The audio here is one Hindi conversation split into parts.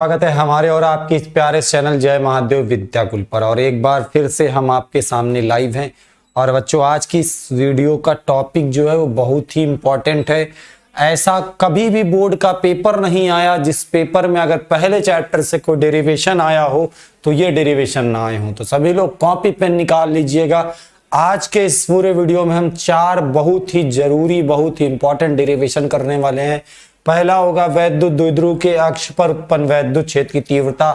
स्वागत है हमारे और आपके इस प्यारे चैनल जय महादेव विद्याकुल पर। और एक बार फिर से हम आपके सामने लाइव हैं। और बच्चों, आज की इस वीडियो का टॉपिक जो है वो बहुत ही इम्पोर्टेंट है। ऐसा कभी भी बोर्ड का पेपर नहीं आया जिस पेपर में अगर पहले चैप्टर से कोई डेरिवेशन आया हो तो ये डेरिवेशन ना आए हो। तो सभी लोग कॉपी पेन निकाल लीजिएगा। आज के इस पूरे वीडियो में हम 4 बहुत ही जरूरी, बहुत ही इंपॉर्टेंट डेरिवेशन करने वाले हैं। पहला होगा वैद्युत द्विध्रुव के अक्ष पर उत्पन्न वैद्युत क्षेत्र की तीव्रता,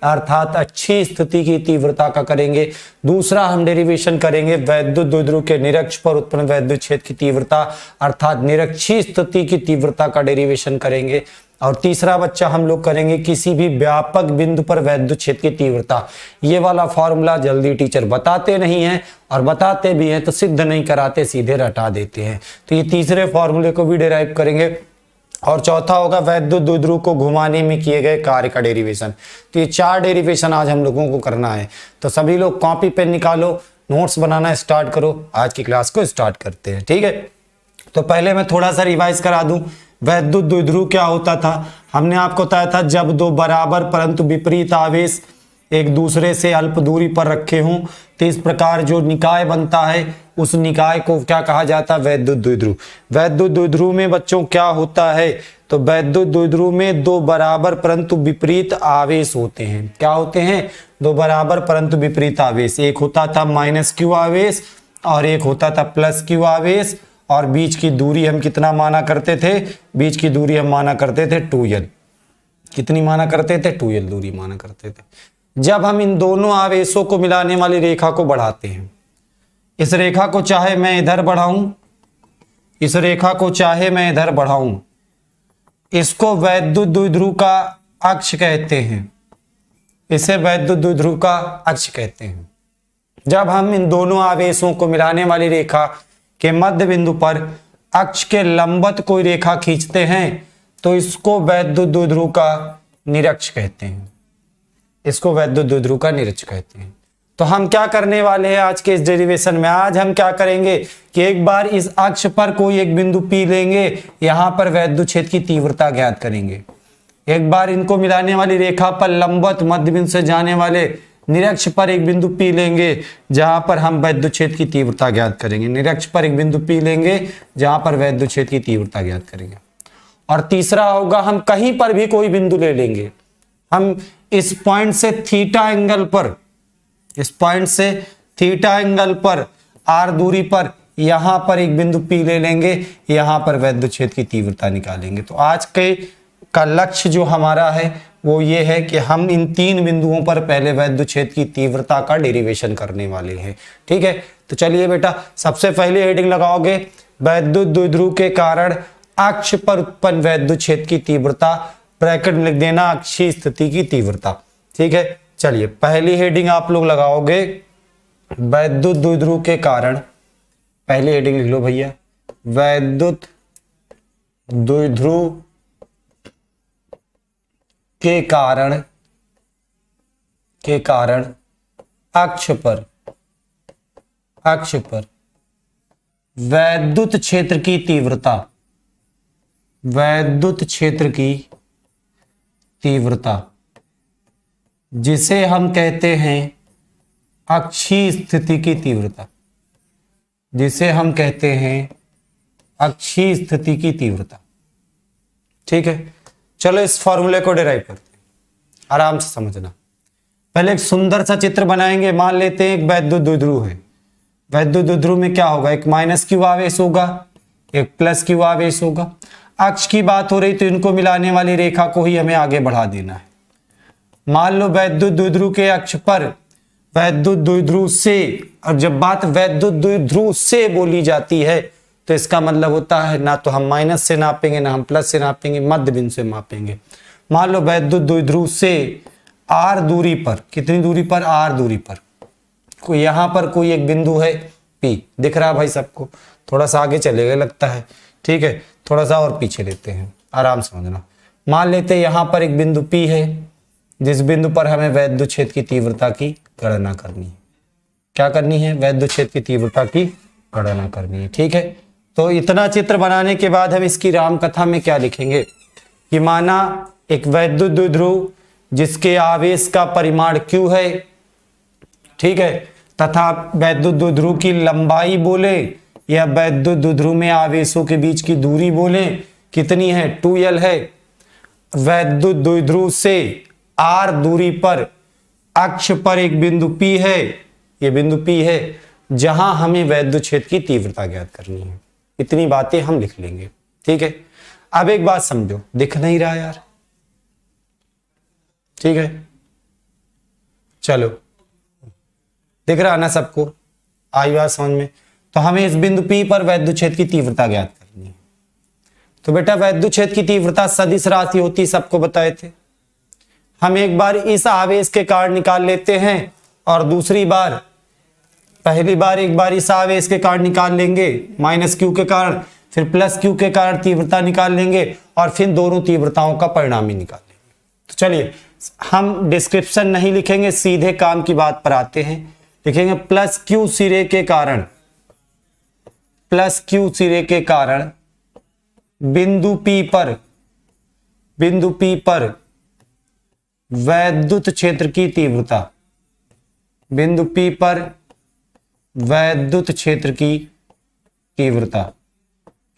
अर्थात अच्छी स्थिति की तीव्रता का करेंगे। दूसरा हम डेरिवेशन करेंगे वैद्युत द्विध्रुव के निरक्ष पर उत्पन्न वैद्युत क्षेत्र की तीव्रता, अर्थात निरक्षीय स्थिति की तीव्रता का डेरिवेशन करेंगे। और तीसरा बच्चा हम लोग करेंगे किसी भी व्यापक बिंदु पर वैद्युत क्षेत्र की तीव्रता। ये वाला फॉर्मूला जल्दी टीचर बताते नहीं है, और बताते भी हैं तो सिद्ध नहीं कराते, सीधे रटा देते हैं। तो ये तीसरे फॉर्मूले को भी डिराइव करेंगे। और चौथा होगा वैद्युत द्विध्रुव को घुमाने में किए गए कार्य का डेरिवेशन। तो ये 4 डेरिवेशन आज हम लोगों को करना है। तो सभी लोग कॉपी पेन निकालो, नोट्स बनाना स्टार्ट करो। आज की क्लास को स्टार्ट करते हैं, ठीक है। तो पहले मैं थोड़ा सा रिवाइज करा दूं। वैद्युत द्विध्रुव क्या होता था? हमने आपको बताया था जब 2 बराबर परंतु विपरीत आवेश एक दूसरे से अल्प दूरी पर रखे हों तो इस प्रकार जो निकाय बनता है उस निकाय को क्या कहा जाता है? वैद्युत द्विध्रुव। वैद्युत द्विध्रुव में बच्चों क्या होता है? तो वैद्युत द्विध्रुव में 2 बराबर परंतु विपरीत आवेश होते हैं। क्या होते हैं? 2 बराबर परंतु विपरीत आवेश। एक होता था -q आवेश और एक होता था +q आवेश। और बीच की दूरी हम कितना माना करते थे? बीच की दूरी हम माना करते थे 2l। कितनी माना करते थे? 2l दूरी माना करते थे। जब हम इन दोनों आवेशों को मिलाने वाली रेखा को बढ़ाते हैं, इस रेखा को चाहे मैं इधर बढ़ाऊं, इस रेखा को चाहे मैं इधर बढ़ाऊं, इसको वैद्युत द्विध्रुव का अक्ष कहते हैं। इसे वैद्युत द्विध्रुव का अक्ष कहते हैं। जब हम इन दोनों आवेशों को मिलाने वाली रेखा के मध्य बिंदु पर अक्ष के लंबवत कोई रेखा खींचते हैं तो इसको वैद्युत द्विध्रुव का निरक्ष कहते हैं। इसको वैद्युत द्विध्रुव का निरक्ष कहते हैं। तो हम क्या करने वाले हैं आज के इस डेरिवेशन में? आज हम क्या करेंगे कि एक बार इस अक्ष पर कोई एक बिंदु P लेंगे, यहां पर वैद्युत क्षेत्र की तीव्रता ज्ञात करेंगे। एक बार इनको मिलाने वाली रेखा पर लंबवत मध्य बिंदु से जाने वाले निरक्ष पर एक बिंदु P लेंगे, जहां पर हम वैद्युत क्षेत्र की तीव्रता ज्ञात करेंगे। निरक्ष पर एक बिंदु P लेंगे जहां पर वैद्युत क्षेत्र की तीव्रता ज्ञात करेंगे। और तीसरा होगा हम कहीं पर भी कोई बिंदु ले लेंगे। हम इस पॉइंट से थीटा एंगल पर, इस पॉइंट से थीटा एंगल पर r दूरी पर यहां पर एक बिंदु P ले लेंगे, यहां पर वैद्युत क्षेत्र की तीव्रता निकालेंगे। तो आज के का लक्ष्य जो हमारा है वो ये है कि हम इन 3 बिंदुओं पर पहले वैद्युत क्षेत्र की तीव्रता का डेरिवेशन करने वाले हैं, ठीक है। तो चलिए बेटा, सबसे पहले हेडिंग लगाओगे वैद्युत द्विध्रुव के कारण अक्ष पर उत्पन्न वैद्युत क्षेत्र की तीव्रता, ब्रैकेट में लिख देना अक्षीय स्थिति की तीव्रता, ठीक है। चलिए पहली हेडिंग आप लोग लगाओगे वैद्युत द्विध्रुव के कारण। पहली हेडिंग लिख लो भैया, वैद्युत द्विध्रुव के कारण अक्ष पर वैद्युत क्षेत्र की तीव्रता, वैद्युत क्षेत्र की तीव्रता जिसे हम कहते हैं अक्षीय स्थिति की तीव्रता, जिसे हम कहते हैं अक्षीय स्थिति की तीव्रता, ठीक है। चलो इस फॉर्मूले को डिराइव करते हैं, आराम से समझना। पहले एक सुंदर सा चित्र बनाएंगे। मान लेते हैं एक वैद्युत द्विध्रुव है। वैद्युत द्विध्रुव में क्या होगा? एक -q आवेश होगा, एक +q आवेश होगा। अक्ष की बात हो रही तो इनको मिलाने वाली रेखा को ही हमें आगे बढ़ा देना है। मान लो वैद्युत द्विध्रुव के अक्ष पर वैद्युत द्विध्रुव से, और जब बात वैद्युत द्विध्रुव से बोली जाती है तो इसका मतलब होता है ना तो हम माइनस से नापेंगे ना हम प्लस से नापेंगे, मध्य बिंदु से मापेंगे। मान लो वैद्युत द्विध्रुव से r दूरी पर, कितनी दूरी पर? r दूरी पर कोई यहां पर कोई एक बिंदु है P, दिख रहा है भाई सबको? थोड़ा सा आगे चलेगा लगता है, ठीक है। थोड़ा सा और पीछे लेते हैं, आराम समझना। मान लेते हैं यहां पर एक बिंदु P है, जिस बिंदु पर हमें वैद्युत क्षेत्र की तीव्रता की गणना करनी है। क्या करनी है? वैद्युत क्षेत्र की तीव्रता की गणना करनी है, ठीक है। तो इतना चित्र बनाने के बाद हम इसकी राम कथा में क्या लिखेंगे कि माना एक वैद्युत द्विध्रुव जिसके आवेश का परिमाण q है, ठीक है, तथा वैद्युत द्विध्रुव की लंबाई बोले या वैद्युत द्विध्रुव में आवेशों के बीच की दूरी बोले कितनी है, 2l है। वैद्युत द्विध्रुव से r दूरी पर अक्ष पर एक बिंदु P है, ये बिंदु P है, जहां हमें वैद्युत क्षेत्र की तीव्रता ज्ञात करनी है। इतनी बातें हम लिख लेंगे, ठीक है। अब एक बात समझो, दिख नहीं रहा यार, ठीक है, चलो दिख रहा ना सबको, आई बात समझ में। तो हमें इस बिंदु P पर वैद्युत क्षेत्र की तीव्रता ज्ञात करनी है। तो बेटा वैद्युत क्षेत्र की तीव्रता सदिश राशि होती, सबको बताए थे। हम एक बार इस आवेश के कारण निकाल लेते हैं और दूसरी बार, पहली बार एक बार इस आवेश के कारण निकाल लेंगे माइनस क्यू के कारण, फिर प्लस क्यू के कारण तीव्रता निकाल लेंगे और फिर दोनों तीव्रताओं का परिणाम ही निकाल लेंगे। तो चलिए हम डिस्क्रिप्शन नहीं लिखेंगे, सीधे काम की बात पर आते हैं। लिखेंगे प्लस क्यू सिरे के कारण, प्लस क्यू सिरे के कारण बिंदु P पर वैद्युत क्षेत्र की तीव्रता, बिंदु P पर वैद्युत क्षेत्र की तीव्रता।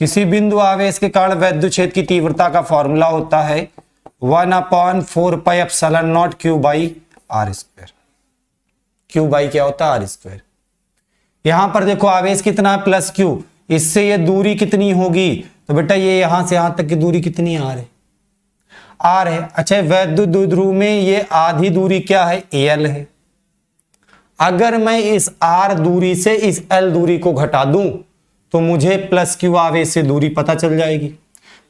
किसी बिंदु आवेश के कारण वैद्युत क्षेत्र की तीव्रता का फॉर्मूला होता है 1/4πε0 q by R square. q by क्या होता है, आर स्क्वायर। यहां पर देखो आवेश कितना है, प्लस q, इससे ये दूरी कितनी होगी, तो बेटा ये यहां से यहां तक की दूरी कितनी आर है, आर है। अच्छा वैद्युत द्विध्रुव में ये आधी दूरी क्या है, एल है। अगर मैं इस आर दूरी से इस एल दूरी को घटा दूं तो मुझे प्लस क्यू आवेश से दूरी पता चल जाएगी।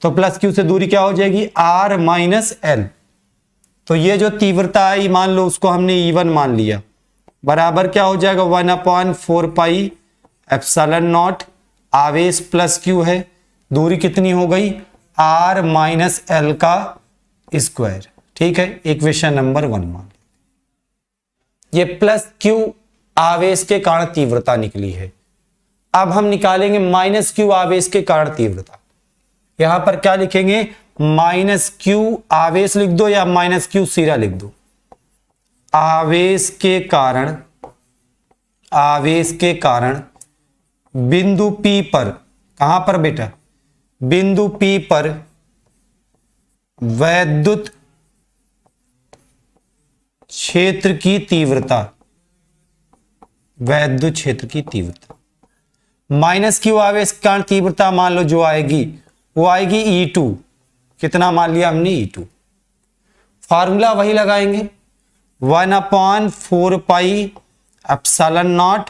तो प्लस क्यू से दूरी क्या हो जाएगी, आर माइनस एल। तो ये जो तीव्रता है मान लो उसको हमने E1 मान लिया, बराबर क्या हो जाएगा 1/4πε0 आवेश प्लस क्यू है, दूरी कितनी हो गई, आर माइनस एल का स्क्वायर, ठीक है। इक्वेशन नंबर 1 मान, ये प्लस क्यू आवेश के कारण तीव्रता निकली है। अब हम निकालेंगे माइनस क्यू आवेश के कारण तीव्रता। यहां पर क्या लिखेंगे, माइनस क्यू आवेश लिख दो या माइनस क्यू सिरा लिख दो। आवेश के कारण बिंदु P पर, कहां पर बेटा, बिंदु P पर वैद्युत क्षेत्र की तीव्रता, वैद्युत क्षेत्र की तीव्रता माइनस क्यू आवेश के कारण तीव्रता मान लो जो आएगी वो आएगी E2। कितना मान लिया हमने, E2। फॉर्मूला वही लगाएंगे 1/4πε0,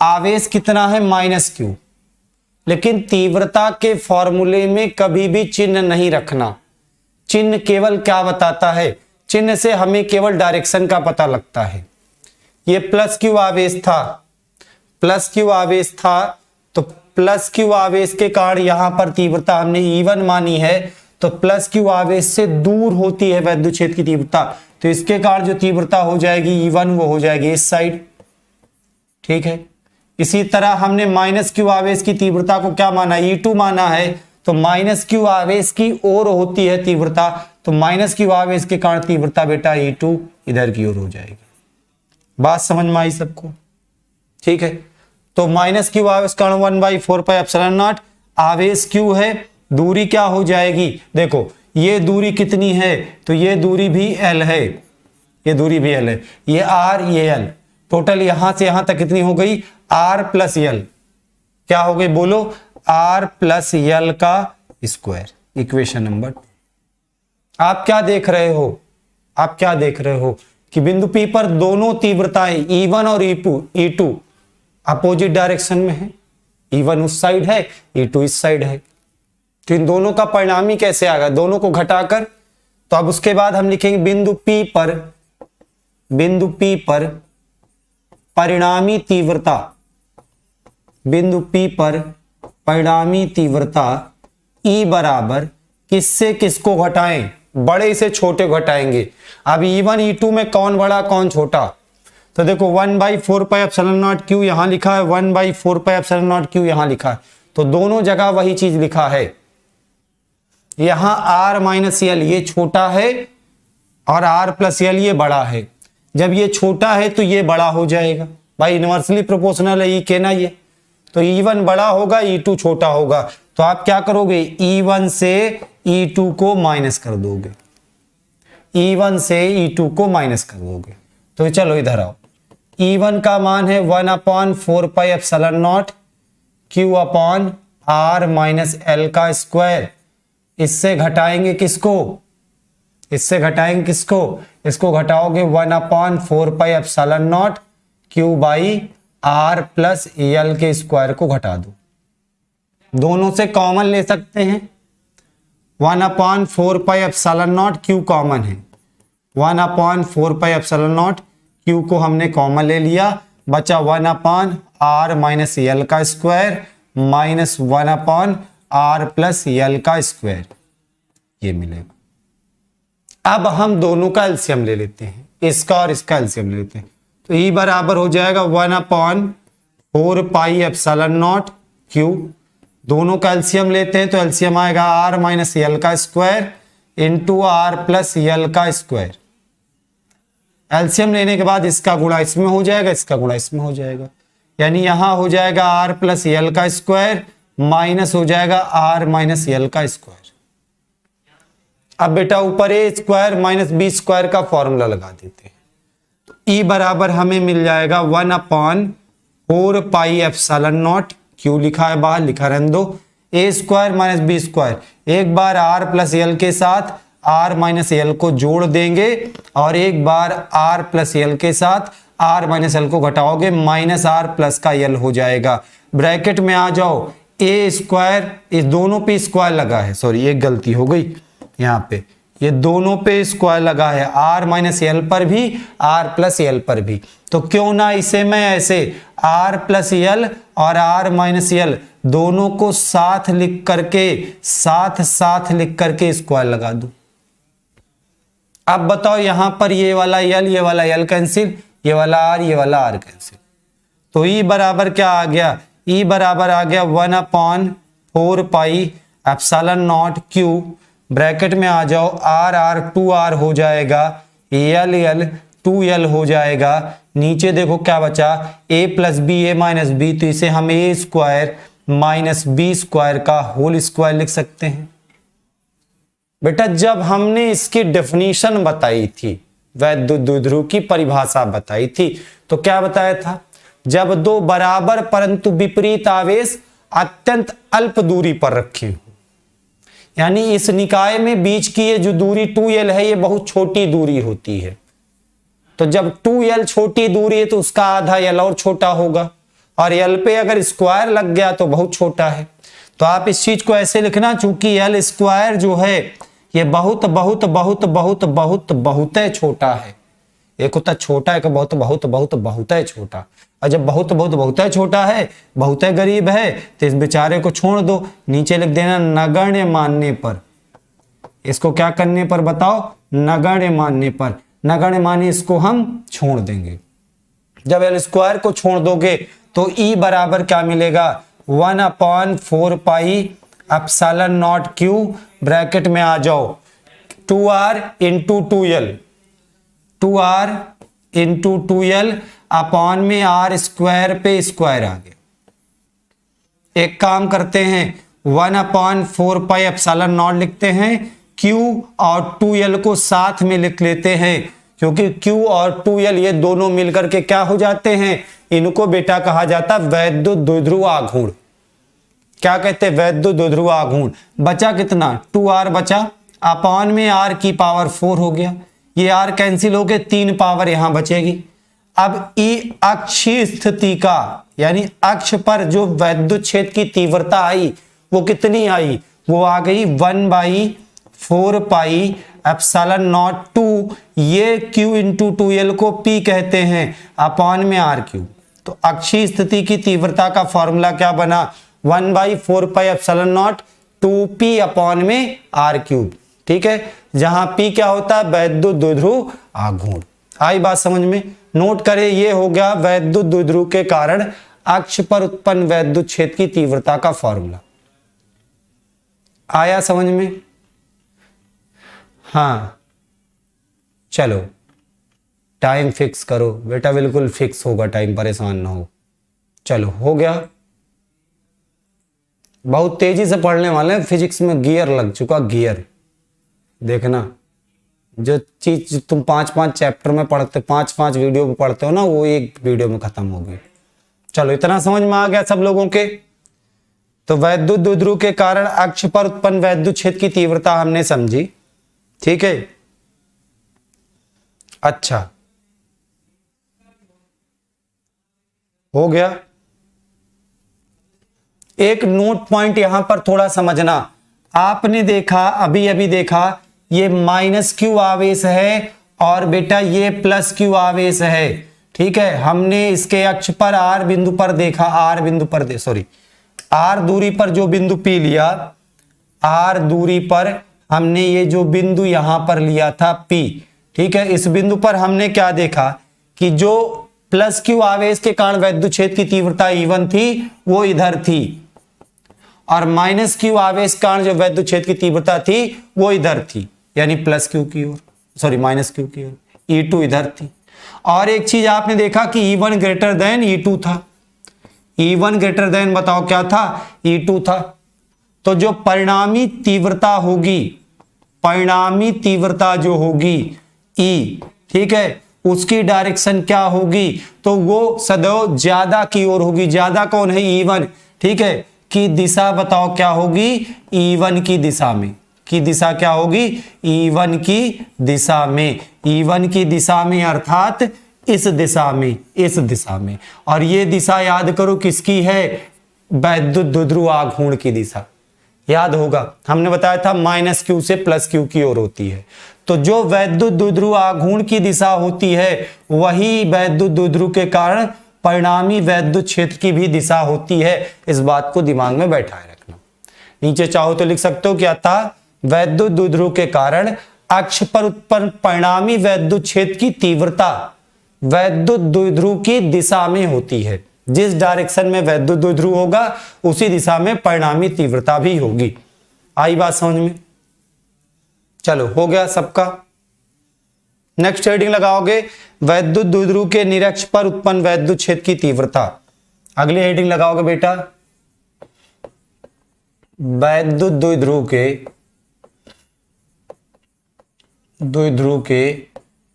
आवेश कितना है माइनस क्यू। लेकिन तीव्रता के फॉर्मूले में कभी भी चिन्ह नहीं रखना। चिन्ह केवल क्या बताता है, चिन्ह से हमें केवल डायरेक्शन का पता लगता है। ये प्लस क्यू आवेश था, प्लस क्यू आवेश था, तो प्लस क्यू आवेश के कारण यहां पर तीव्रता हमने E1 मानी है। तो प्लस क्यू आवेश से दूर होती है वैद्युत क्षेत्र की तीव्रता, तो इसके कारण जो तीव्रता हो जाएगी E1 वो हो जाएगी इस साइड, ठीक है। इसी तरह हमने माइनस क्यू आवेश की तीव्रता को क्या माना, E2 माना है, तो माइनस क्यू आवेश की ओर होती है तीव्रता, तो माइनस क्यू आवेश के कारण तीव्रता बेटा E2 इधर की ओर हो जाएगी। बात समझ में आई सबको, ठीक है। तो माइनस क्यू आवेश कारण 1/4πε0, आवेश क्यू है, दूरी क्या हो जाएगी, देखो ये दूरी कितनी है, तो ये दूरी भी L है, ये दूरी भी L है, ये R ये L, टोटल यहां से यहां तक कितनी हो गई, R प्लस L, क्या हो गई बोलो, R प्लस L का स्क्वायर। Equation number 2। आप क्या देख रहे हो, आप क्या देख रहे हो कि बिंदु P पर दोनों तीव्रताएं E1 और E2 अपोजिट डायरेक्शन में है। E1 उस साइड है, E2 इस साइड है, तो इन दोनों का परिणामी कैसे आएगा, दोनों को घटाकर। तो अब उसके बाद हम लिखेंगे बिंदु P पर परिणामी तीव्रता, बिंदु P पर परिणामी तीव्रता E बराबर किससे किसको घटाएं, बड़े से छोटे घटाएंगे। अब E1 E2 में कौन बड़ा कौन छोटा, तो देखो 1/4πε0 q यहां लिखा है, 1/4πε0 q यहां लिखा है, तो दोनों जगह वही चीज लिखा है। यहां R माइनस L ये छोटा है और R प्लस L ये बड़ा है। जब ये छोटा है तो ये बड़ा हो जाएगा भाई, इनवर्सली प्रोपोर्शनल है ई के ना ये, तो E1 बड़ा होगा E2 छोटा होगा। तो आप क्या करोगे, E1 से E2 को माइनस कर दोगे, E1 से E2 को माइनस कर दोगे। तो चलो इधर आओ, E1 का मान है 1/4πε0 Q upon R minus L का स्क्वायर। इससे घटाएंगे किसको, इससे घटाएंगे किसको, इसको घटाओगे 1/4πε0 Q by R plus L के स्क्वायर को घटा दो। दोनों से कॉमन ले सकते हैं, 1/4πε0 Q कॉमन है, 1/4πε0 Q को हमने कॉमन ले लिया, बचा 1/R माइनस L का square minus 1/R plus L का स्क्वायर, ये मिलेगा। अब हम दोनों का एलसीएम ले लेते हैं, इसका और इसका एलसीएम ले लेते हैं। तो E बराबर हो जाएगा 1/4πε0 Q, दोनों का एलसीएम लेते हैं तो एलसीएम आएगा R माइनस L का square into R plus L का स्क्वायर। एलसीएम लेने के बाद इसका गुणा इसमें हो जाएगा, इसका गुणा इसमें हो जाएगा, यानी यहां हो जाएगा R प्लस L का स्क्वायर माइनस हो जाएगा R माइनस L का स्क्वायर। अब बेटा ऊपर ए स्क्वायर माइनस बी स्क्वायर का फॉर्मूला लगा देते हैं। तो E बराबर हमें मिल जाएगा 1/4πε0 Q लिखा है बाहर, लिखा रहने दो, ए स्क्वायर माइनस बी स्क्वायर, एक बार R प्लस L के साथ R माइनस L को जोड़ देंगे और एक बार R प्लस L के साथ R माइनस L को घटाओगे माइनस R प्लस का L हो जाएगा। ब्रैकेट में आ जाओ, ए स्क्वायर, इस दोनों पे स्क्वायर लगा है, सॉरी एक गलती हो गई यहाँ पे, ये दोनों पे स्क्वायर लगा है, R माइनस L पर भी R प्लस L पर भी। तो क्यों ना इसे मैं ऐसे R प्लस L और R माइनस L दोनों को साथ लिख करके साथ लिख करके स्क्वायर लगा दूं। अब बताओ यहां पर ये वाला L कैंसिल, ये वाला R कैंसिल। तो E बराबर क्या आ गया, E बराबर आ गया 1/4πε0 Q, ब्रैकेट में आ जाओ, R 2R हो जाएगा, L 2L हो जाएगा, नीचे देखो क्या बचा, a plus B A minus B, तो इसे हम A square minus B square का होल स्क्वायर लिख सकते हैं। बेटा जब हमने इसकी डेफिनेशन बताई थी, वैद्युत द्विध्रुव की परिभाषा बताई थी, तो क्या बताया था, जब दो बराबर परंतु विपरीत आवेश अत्यंत अल्प दूरी पर रखे हो, यानी इस निकाय में बीच की ये जो दूरी 2L है ये बहुत छोटी दूरी होती है, तो जब 2L छोटी दूरी है तो उसका आधा L और छोटा होगा, और L पे अगर स्क्वायर लग गया तो बहुत छोटा है। तो आप इस चीज को ऐसे लिखना, चूंकि L स्क्वायर जो है ये बहुत बहुत बहुत बहुत बहुत बहुत छोटा है, एक होता छोटा है, बहुत बहुत बहुत बहुत है छोटा, और जब बहुत बहुत बहुत छोटा है, बहुत गरीब है, तो इस बेचारे को छोड़ दो, नीचे लिख देना नगण्य मानने पर। इसको क्या करने पर बताओ, नगण्य मानने पर, नगण्य माने इसको हम छोड़ देंगे। जब L स्क्वायर को छोड़ दोगे तो E बराबर क्या मिलेगा, 1/4πε0 Q, ब्रैकेट में आ जाओ 2R into 2L, 2R into 2L upon में R स्क्वायर पे स्क्वायर आ गया। एक काम करते हैं, 1/4πε0 लिखते हैं, Q और 2L को साथ में लिख लेते हैं, क्योंकि Q और 2L ये दोनों मिलकर के क्या हो जाते हैं, इनको बेटा कहा जाता वैद्युत द्विध्रुव आघूर्ण। क्या कहते हैं, वैद्युत द्विध्रुव आघूर्ण। बचा कितना, 2R बचा, अपॉन में R की पावर 4 हो गया, ये R कैंसिल हो गए, 3 पावर यहां बचेगी। अब E अक्षीय स्थिति का, यानी अक्ष पर जो वैद्युत क्षेत्र की तीव्रता आई वो कितनी आई, वो आ गई 1/4πε0 ये Q इंटू 2L को P कहते हैं, अपॉन में R क्यूब। तो अक्षीय स्थिति की तीव्रता का फॉर्मूला क्या बना, 1/4πε0 2P अपॉन में R क्यूब। ठीक है, जहां P क्या होता है, वैद्युत द्विध्रुव आघूर्ण। आई बात समझ में, नोट करें, ये हो गया वैद्युत द्विध्रुव के कारण अक्ष पर उत्पन्न वैद्युत क्षेत्र की तीव्रता का फॉर्मूला। आया समझ में, हाँ चलो टाइम फिक्स करो बेटा, बिल्कुल फिक्स होगा टाइम, परेशान ना हो। चलो हो गया, बहुत तेजी से पढ़ने वाले हैं, फिजिक्स में गियर लग चुका, गियर। देखना जो चीज तुम 5-5 चैप्टर में पढ़ते, 5-5 वीडियो में पढ़ते हो ना, वो एक वीडियो में खत्म होगी। चलो इतना समझ में आ गया सब लोगों के। तो वैद्युत द्विध्रुव के कारण अक्ष पर उत्पन्न वैद्युत क्षेत्र की तीव्रता हमने समझी, ठीक है। अच्छा हो गया। एक नोट पॉइंट यहां पर थोड़ा समझना, आपने देखा अभी अभी देखा ये माइनस क्यू आवेश है और बेटा ये प्लस क्यू आवेश है, ठीक है। हमने इसके अक्ष पर आर बिंदु पर देखा, आर बिंदु पर सॉरी आर दूरी पर जो बिंदु पी लिया, आर दूरी पर हमने ये जो बिंदु यहां पर लिया था पी, ठीक है। इस बिंदु पर हमने क्या देखा कि जो प्लस क्यू आवेश के कारण वैद्युत क्षेत्र की तीव्रता E1 थी वो इधर थी, और माइनस क्यू आवेश के कारण जो वैद्युत क्षेत्र की तीव्रता थी वो इधर थी, यानी प्लस क्यू की ओर, सॉरी माइनस क्यू की ओर, E2 इधर थी। और एक चीज आपने देखा कि E1 ग्रेटर देन E2 था, E1 ग्रेटर देन बताओ क्या था, E2 था। तो जो परिणामी तीव्रता होगी, परिणामी तीव्रता जो होगी E, ठीक है, उसकी डायरेक्शन क्या होगी, तो वो सदैव ज्यादा की ओर होगी। ज्यादा कौन है, E1, ठीक है, की दिशा बताओ क्या होगी, E1 की दिशा में, की दिशा क्या होगी, E1 की दिशा में, E1 की दिशा में अर्थात इस दिशा में, इस दिशा में। और ये दिशा याद करो किसकी है, वैद्युत द्विध्रुव आघूर्ण की दिशा, याद होगा हमने बताया था माइनस क्यू से प्लस क्यू की ओर होती है। तो जो वैद्युत द्विध्रुव आघूर्ण की दिशा होती है वही वैद्युत द्विध्रुव के कारण परिणामी वैद्युत क्षेत्र की भी दिशा होती है। इस बात को दिमाग में बैठाए रखना। नीचे चाहो तो लिख सकते हो क्या था, वैद्युत द्विध्रुव के कारण अक्ष पर उत्पन्न परिणामी वैद्युत क्षेत्र की तीव्रता वैद्युत द्विध्रुव की दिशा में होती है। जिस डायरेक्शन में वैद्युत द्विध्रुव होगा उसी दिशा में परिणामी तीव्रता भी होगी। आई बात समझ में? चलो हो गया सबका। नेक्स्ट हेडिंग लगाओगे, वैद्युत द्विध्रुव के निरक्ष पर उत्पन्न वैद्युत क्षेत्र की तीव्रता। अगली हेडिंग लगाओगे बेटा, वैद्युत द्विध्रुव के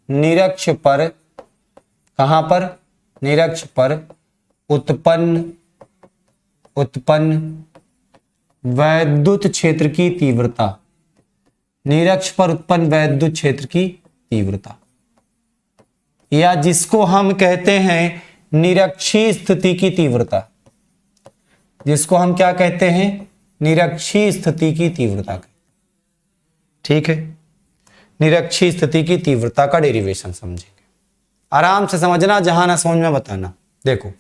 निरक्ष पर, कहां पर, निरक्ष पर उत्पन्न वैद्युत क्षेत्र की तीव्रता, निरक्ष पर उत्पन्न वैद्युत क्षेत्र की तीव्रता, या जिसको हम कहते हैं निरक्षीय स्थिति की तीव्रता, जिसको हम क्या कहते हैं, निरक्षीय स्थिति की तीव्रता, ठीक है। निरक्षीय स्थिति की तीव्रता का डेरिवेशन समझेंगे, आराम से समझना, जहां ना समझ में बताना। देखो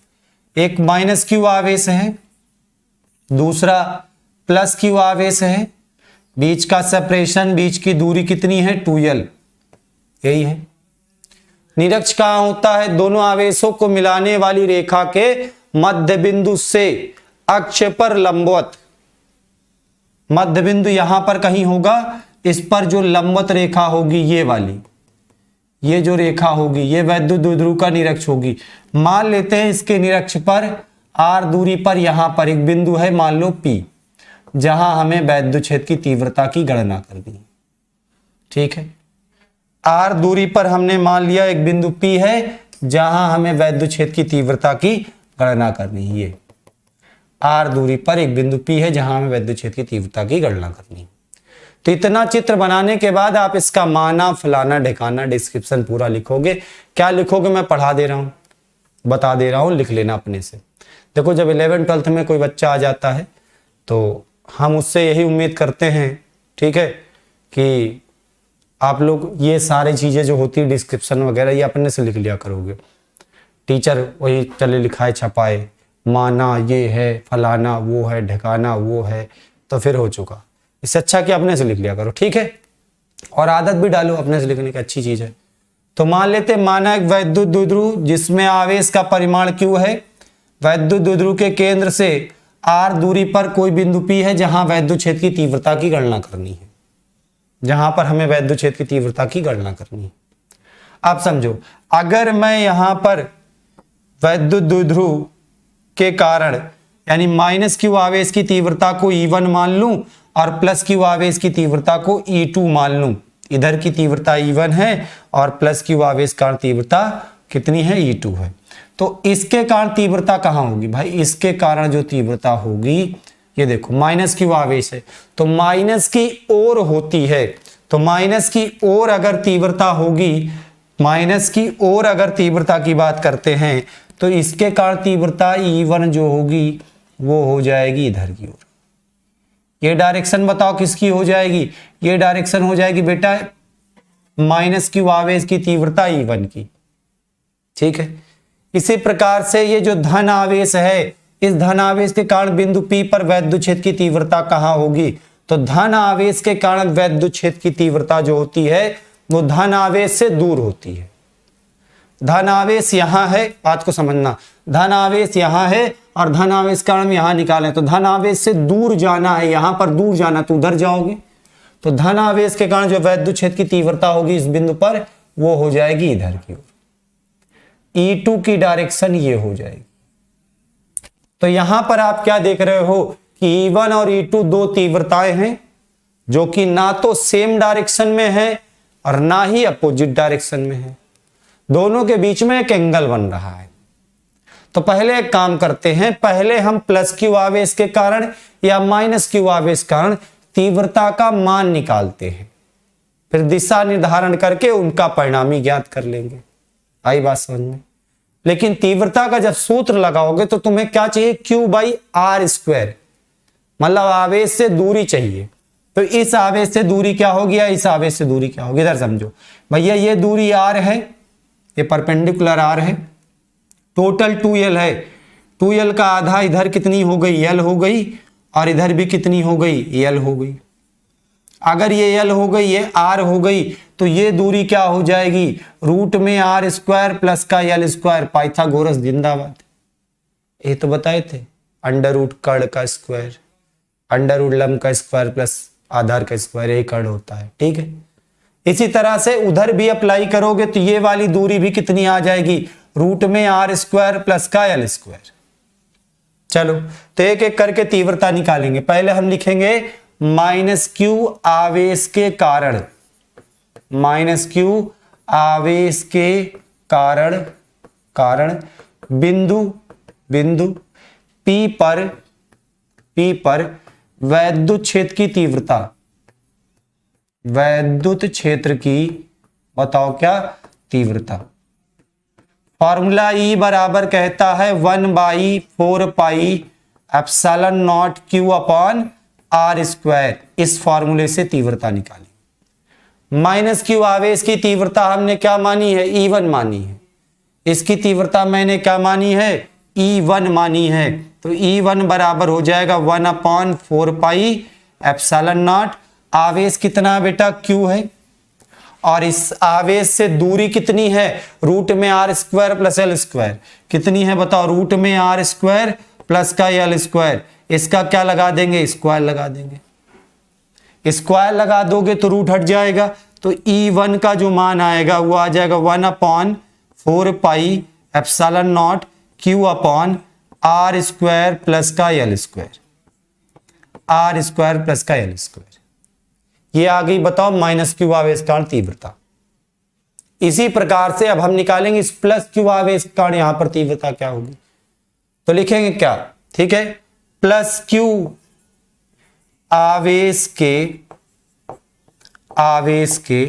एक माइनस क्यू आवेश है, दूसरा प्लस क्यू आवेश है, बीच का सेपरेशन, बीच की दूरी कितनी है, 2l, यही है। निरक्ष कहां होता है, दोनों आवेशों को मिलाने वाली रेखा के मध्य बिंदु से अक्ष पर लंबवत, मध्य बिंदु यहां पर कहीं होगा, इस पर जो लंबवत रेखा होगी ये वाली, ये जो रेखा होगी ये वैद्युत द्विध्रुव का निरक्ष होगी। मान लेते हैं इसके निरक्ष पर r दूरी पर यहां पर एक बिंदु है, मान लो P, जहां हमें वैद्युत क्षेत्र की तीव्रता की गणना करनी है, ठीक है। r दूरी पर हमने मान लिया एक बिंदु P है जहां हमें वैद्युत क्षेत्र की तीव्रता की गणना करनी है। ये r दूरी पर एक बिंदु P है जहां हमें वैद्युत क्षेत्र की तीव्रता की गणना करनी है। तो इतना चित्र बनाने के बाद आप इसका माना, फलाना, ढिकाना, डिस्क्रिप्शन पूरा लिखोगे। क्या लिखोगे मैं पढ़ा दे रहा हूं, बता दे रहा हूं, लिख लेना अपने से। देखो जब 11th-12th में कोई बच्चा आ जाता है तो हम उससे यही उम्मीद करते हैं, ठीक है, कि आप लोग ये सारी चीजें जो होती है डिस्क्रिप्शन वगैरह ये अपने से लिख लिया करोगे। टीचर वही चले लिखाए छपाए, माना ये है, फलाना वो है, ढिकाना वो है, तो फिर हो चुका। इससे अच्छा कि अपने से लिख लिया करो, ठीक है। और आदत भी डालो अपने से लिखने की, अच्छी चीज है। तो मान लेते माना एक वैद्युत द्विध्रुव जिसमें आवेश का परिमाण Q है, वैद्युत द्विध्रुव के केंद्र से r दूरी पर कोई बिंदु P है जहां वैद्युत क्षेत्र की तीव्रता की गणना करनी है, जहां पर हमें वैद्युत क्षेत्र की तीव्रता की गणना करनी है। आप समझो, अगर मैं यहां पर वैद्युत द्विध्रुव के कारण यानी माइनस क्यू आवेश की तीव्रता को E1 मान लूं और प्लस क्यू आवेश की तीव्रता को E2 मान लूं, इधर की तीव्रता E1 है और प्लस क्यू आवेश कारण तीव्रता कितनी है, E2 है। तो इसके कारण तीव्रता कहां होगी भाई, इसके कारण जो तीव्रता होगी, ये देखो माइनस क्यू आवेश है तो माइनस की ओर होती है, तो माइनस की ओर अगर तीव्रता होगी, माइनस की ओर अगर तीव्रता की बात करते हैं तो इसके कारण तीव्रता E1 जो होगी वो हो जाएगी इधर की ओर। ये डायरेक्शन बताओ किसकी हो जाएगी, ये डायरेक्शन हो जाएगी बेटा माइनस क्यू आवेश की तीव्रता E1 की, ठीक है। इसी प्रकार से ये जो धन आवेश है, इस धन आवेश के कारण बिंदु P पर वैद्युत क्षेत्र की तीव्रता कहां होगी, तो धन आवेश के कारण वैद्युत क्षेत्र की तीव्रता जो होती है वो धन आवेश से दूर होती है। धन आवेश यहां है, बात को समझना, धन आवेश यहां है और धन आवेश कारण यहां निकालें तो धन आवेश से दूर जाना है, यहां पर दूर जाना तो उधर जाओगे, तो धन आवेश के कारण जो वैद्युत क्षेत्र की तीव्रता होगी इस बिंदु पर वो हो जाएगी इधर की ओर, E2 की डायरेक्शन ये हो जाएगी। तो यहां पर आप क्या देख रहे हो कि E1 और E2 दो तीव्रताएं हैं जो कि ना तो सेम डायरेक्शन में है और ना ही अपोजिट डायरेक्शन में है, दोनों के बीच में एक एंगल बन रहा है। तो पहले एक काम करते हैं, पहले हम प्लस क्यू आवेश के कारण या माइनस क्यू आवेश कारण तीव्रता का मान निकालते हैं, फिर दिशा निर्धारण करके उनका परिणामी ज्ञात कर लेंगे। आई बात समझ में। लेकिन तीव्रता का जब सूत्र लगाओगे तो तुम्हें क्या चाहिए, Q/R², मतलब आवेश से दूरी चाहिए। तो इस आवेश से दूरी क्या होगी या इस आवेश से दूरी क्या होगी, इधर समझो भैया, ये दूरी R है, ये परपेंडिकुलर R है, टोटल 2L है, 2L का आधा इधर कितनी हो गई, L हो गई, और इधर भी कितनी हो गई, L हो गई। अगर ये L हो गई, ये R हो गई, तो ये दूरी क्या हो जाएगी, रूट में R² प्लस का L², पाइथागोरस जिंदाबाद। ये तो बताए थे, अंडर रूट कर्ण का स्क्वायर, अंडर रूट लंब का स्क्वायर प्लस आधार का स्क्वायर, यही कर्ण होता है, ठीक है। इसी तरह से उधर भी अप्लाई करोगे तो ये वाली दूरी भी कितनी आ जाएगी, रूट में R² प्लस का L²। चलो तो एक एक करके तीव्रता निकालेंगे। पहले हम लिखेंगे माइनस क्यू आवेश के कारण, माइनस क्यू आवेश के कारण बिंदु P पर वैद्युत क्षेत्र की तीव्रता, वैद्युत क्षेत्र की बताओ क्या तीव्रता। फॉर्मूला E बराबर कहता है 1/4πε0 Q/R²। इस फॉर्मूले से तीव्रता निकाली। माइनस क्यू आवेश की तीव्रता हमने क्या मानी है, E1 मानी है। इसकी तीव्रता मैंने क्या मानी है, E1 मानी है। तो E1 बराबर हो जाएगा 1/4πε0। आवेश कितना बेटा, Q है, और इस आवेश से दूरी कितनी है, रूट में R² प्लस L²। कितनी है बताओ, रूट में R² प्लस का L²। इसका क्या लगा देंगे, स्क्वायर लगा देंगे। स्क्वायर लगा दोगे तो रूट हट जाएगा, तो E1 का जो मान आएगा वो आ जाएगा 1/4πε0 Q/R² प्लस का L², R² प्लस का L²। ये आ गई बताओ माइनस क्यू आवेश कारण तीव्रता। इसी प्रकार से अब हम निकालेंगे इस प्लस क्यू आवेश कारण यहां पर तीव्रता क्या होगी। तो लिखेंगे क्या, ठीक है, प्लस क्यू आवेश के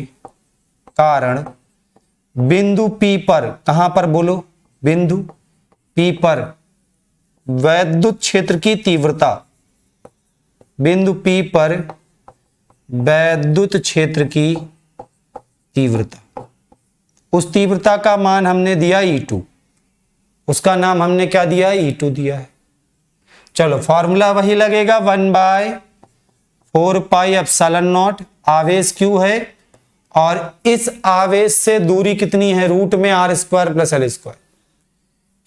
कारण बिंदु P पर, कहां पर बोलो, बिंदु P पर वैद्युत क्षेत्र की तीव्रता, बिंदु P पर वैद्युत क्षेत्र की तीव्रता, उस तीव्रता का मान हमने दिया E2, उसका नाम हमने क्या दिया, E2 दिया है। चलो फॉर्मूला वही लगेगा 1/4πε0। आवेश Q है और इस आवेश से दूरी कितनी है, रूट में R² प्लस L²।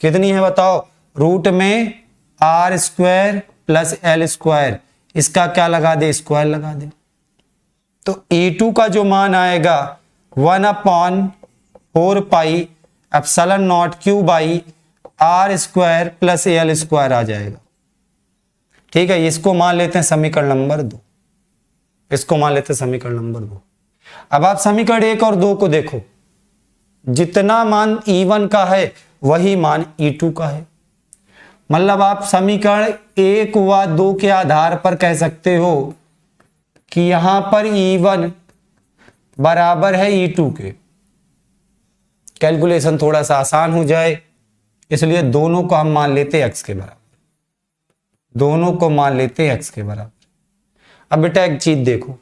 कितनी है बताओ, रूट में R² प्लस L²। इसका क्या लगा दे, स्क्वायर लगा दे। तो E2 का जो मान आएगा 1/4 4 pi epsilon not Q by R square plus L square आ जाएगा। ठीक है, इसको मान लेते हैं समीकरण नंबर 2, इसको मान लेते हैं समीकरण नंबर 2। अब आप समीकरण 1 और 2 को देखो, जितना मान E1 का है वही मान E2 का है। मतलब आप समीकरण 1 व 2 के आधार पर कह सकते हो कि यहां पर E1 बराबर है E2 के। कैलकुलेशन थोड़ा सा आसान हो जाए इसलिए दोनों को हम मान लेते हैं x के बराबर, दोनों को मान लेते हैं x के बराबर। अब बेटा एक चीज देखो,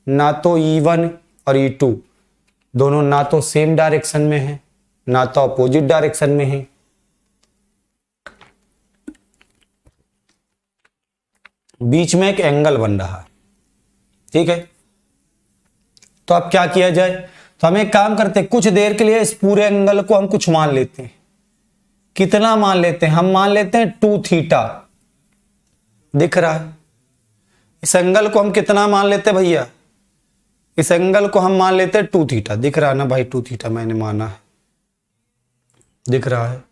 ना तो E1 और E2 दोनों ना तो सेम डायरेक्शन में है ना तो अपोजिट डायरेक्शन में है। बीच में एक एंगल बन रहा है। ठीक है, तो अब क्या किया जाए, तो हम एक काम करते हैं, कुछ देर के लिए इस पूरे एंगल को हम कुछ मान लेते हैं। कितना मान लेते हैं, हम मान लेते हैं 2 थीटा। दिख रहा है, इस एंगल को हम कितना मान लेते हैं भैया, इस एंगल को हम मान लेते हैं 2 थीटा। दिख रहा है ना भाई, 2 थीटा मैंने माना है, दिख रहा है।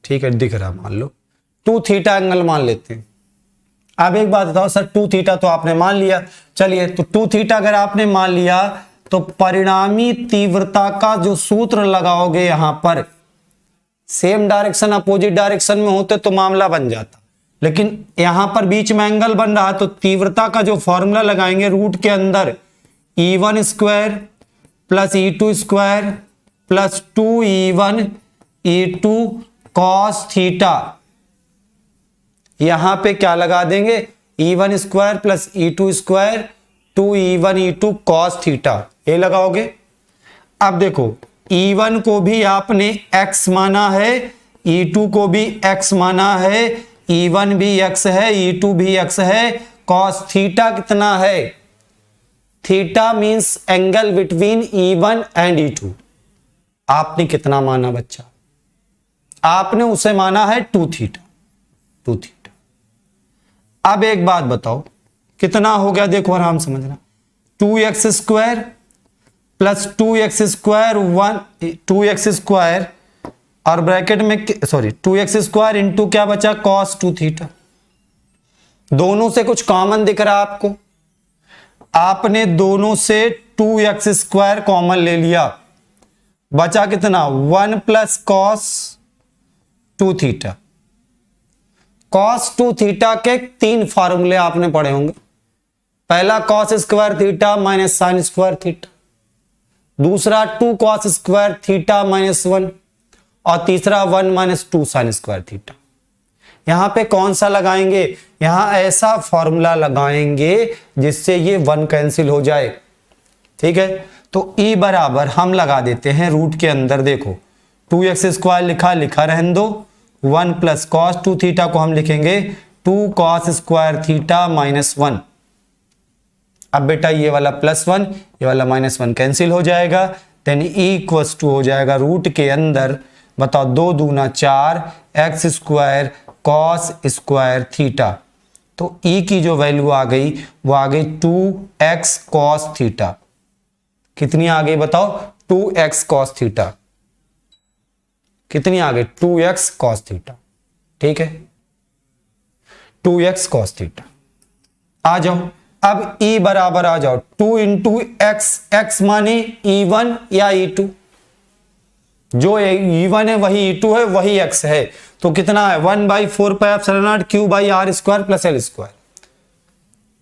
ठीक है, दिख रहा, मान लो 2 थीटा एंगल मान लेते हैं। अब एक बात बताओ सर, 2 थीटा तो आपने मान लिया, चलिए तो 2 थीटा अगर आपने मान लिया तो परिणामी तीव्रता का जो सूत्र लगाओगे यहां पर, सेम डायरेक्शन अपोजिट डायरेक्शन में होते तो मामला बन जाता, लेकिन यहां पर बीच में एंगल बन रहा तो तीव्रता का जो फॉर्मूला लगाएंगे रूट के अंदर E1 square plus E2 square plus 2E1 E2 cos theta. यहां पे क्या लगा देंगे, E1 square plus E2 square 2E1 E2 cos theta, ये लगाओगे। अब देखो E1 को भी आपने x माना है, E2 को भी x माना है, E1 भी x है, E2 भी x है। कॉस थीटा कितना है, theta means angle between E1 and E2। आपने कितना माना बच्चा, आपने उसे माना है 2 थीटा, 2 थीटा। अब एक बात बताओ कितना हो गया, देखो आराम समझना, 2x square plus 2x square 2x square और ब्रैकेट में सॉरी 2x स्क्वायर इंटू क्या बचा, cos 2 थीटा। दोनों से कुछ कॉमन दिख रहा आपको, आपने दोनों से 2x स्क्वायर कॉमन ले लिया, बचा कितना 1 plus cos 2 theta. cos 2 theta के 3 फार्मूले आपने पढ़े होंगे। पहला cos square theta minus sine square theta, दूसरा 2 cos स्क्वायर थीटा माइनस 1 और तीसरा 1 माइनस 2 साइन स्क्वायर थीटा। यहां पे कौन सा लगाएंगे, यहां ऐसा फॉर्मूला लगाएंगे जिससे ये 1 कैंसिल हो जाए। ठीक है, तो E बराबर हम लगा देते हैं रूट के अंदर, देखो 2x स्क्वायर लिखा रहने दो, 1 प्लस cos 2 थीटा को हम लिखेंगे 2 cos स्क्वायर थीटा माइनस 1। अब बेटा ये वाला +1 ये वाला -1 कैंसिल हो जाएगा, देन E इक्वल्स टू हो जाएगा रूट के अंदर, बताओ 2 दूना 4 x square cos square theta. तो E की जो वैल्यू आ गई वो आ गई 2x cos थीटा। कितनी आ गई बताओ, 2x cos थीटा। कितनी आ गई, 2x cos थीटा। ठीक है, 2x cos थीटा। आ जाओ अब E बराबर आ जाओ 2 इंटू एक्स, एक्स माने E1 या E2, जो E1 है वही E2 है वही x है, तो कितना है 1/4 pi epsilon not Q by R square plus L square.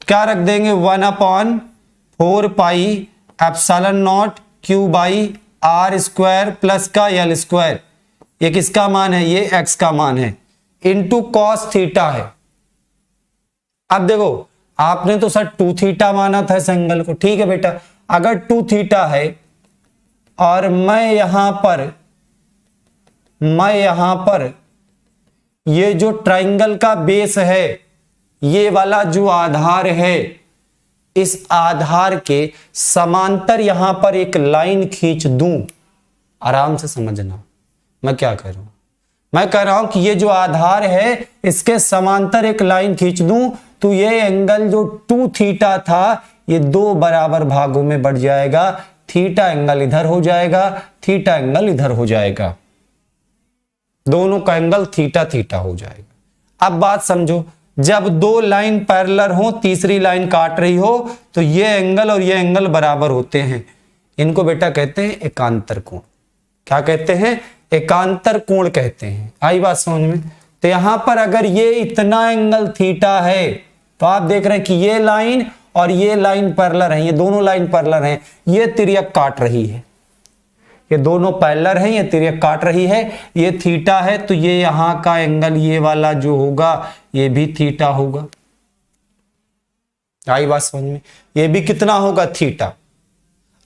क्या रख देंगे 1/4 pi epsilon not Q by R square plus का एल स्क्वायर। ये किसका मान है, ये x का मान है, इंटू कॉस थीटा है। अब देखो आपने तो सर 2 थीटा माना था इस एंगल को, ठीक है बेटा, अगर 2 थीटा है और मैं यहां पर ये जो ट्रायंगल का बेस है, ये वाला जो आधार है, इस आधार के समांतर यहां पर एक लाइन खींच दूं। आराम से समझना मैं क्या कह रहा हूं, मैं कह रहा हूं कि ये जो आधार है इसके समांतर एक लाइन खींच दूं तो ये एंगल जो 2 थीटा था ये 2 बराबर भागों में बढ़ जाएगा, थीटा एंगल इधर हो जाएगा, थीटा एंगल इधर हो जाएगा, दोनों का एंगल थीटा थीटा हो जाएगा। अब बात समझो, जब दो लाइन पैरेलल हो, तीसरी लाइन काट रही हो, तो ये एंगल और ये एंगल बराबर होते हैं। इनको बेटा कहते हैं एकांतर कोण। क्या कहते हैं? एकांतर कोण कहते हैं। आई बात समझ में? तो यहां पर अगर ये इतना एंगल थीटा है, तो आप देख रहे हैं कि ये लाइन और ये लाइन पैरेलल है, ये दोनों लाइन पैरेलल हैं, ये तिर्यक काट रही है, ये दोनों पैरेलल हैं, ये तिर्यक काट रही है, ये थीटा है, तो ये यहां का एंगल ये वाला जो होगा ये भी थीटा होगा। आई बात समझ में? ये भी कितना होगा? थीटा।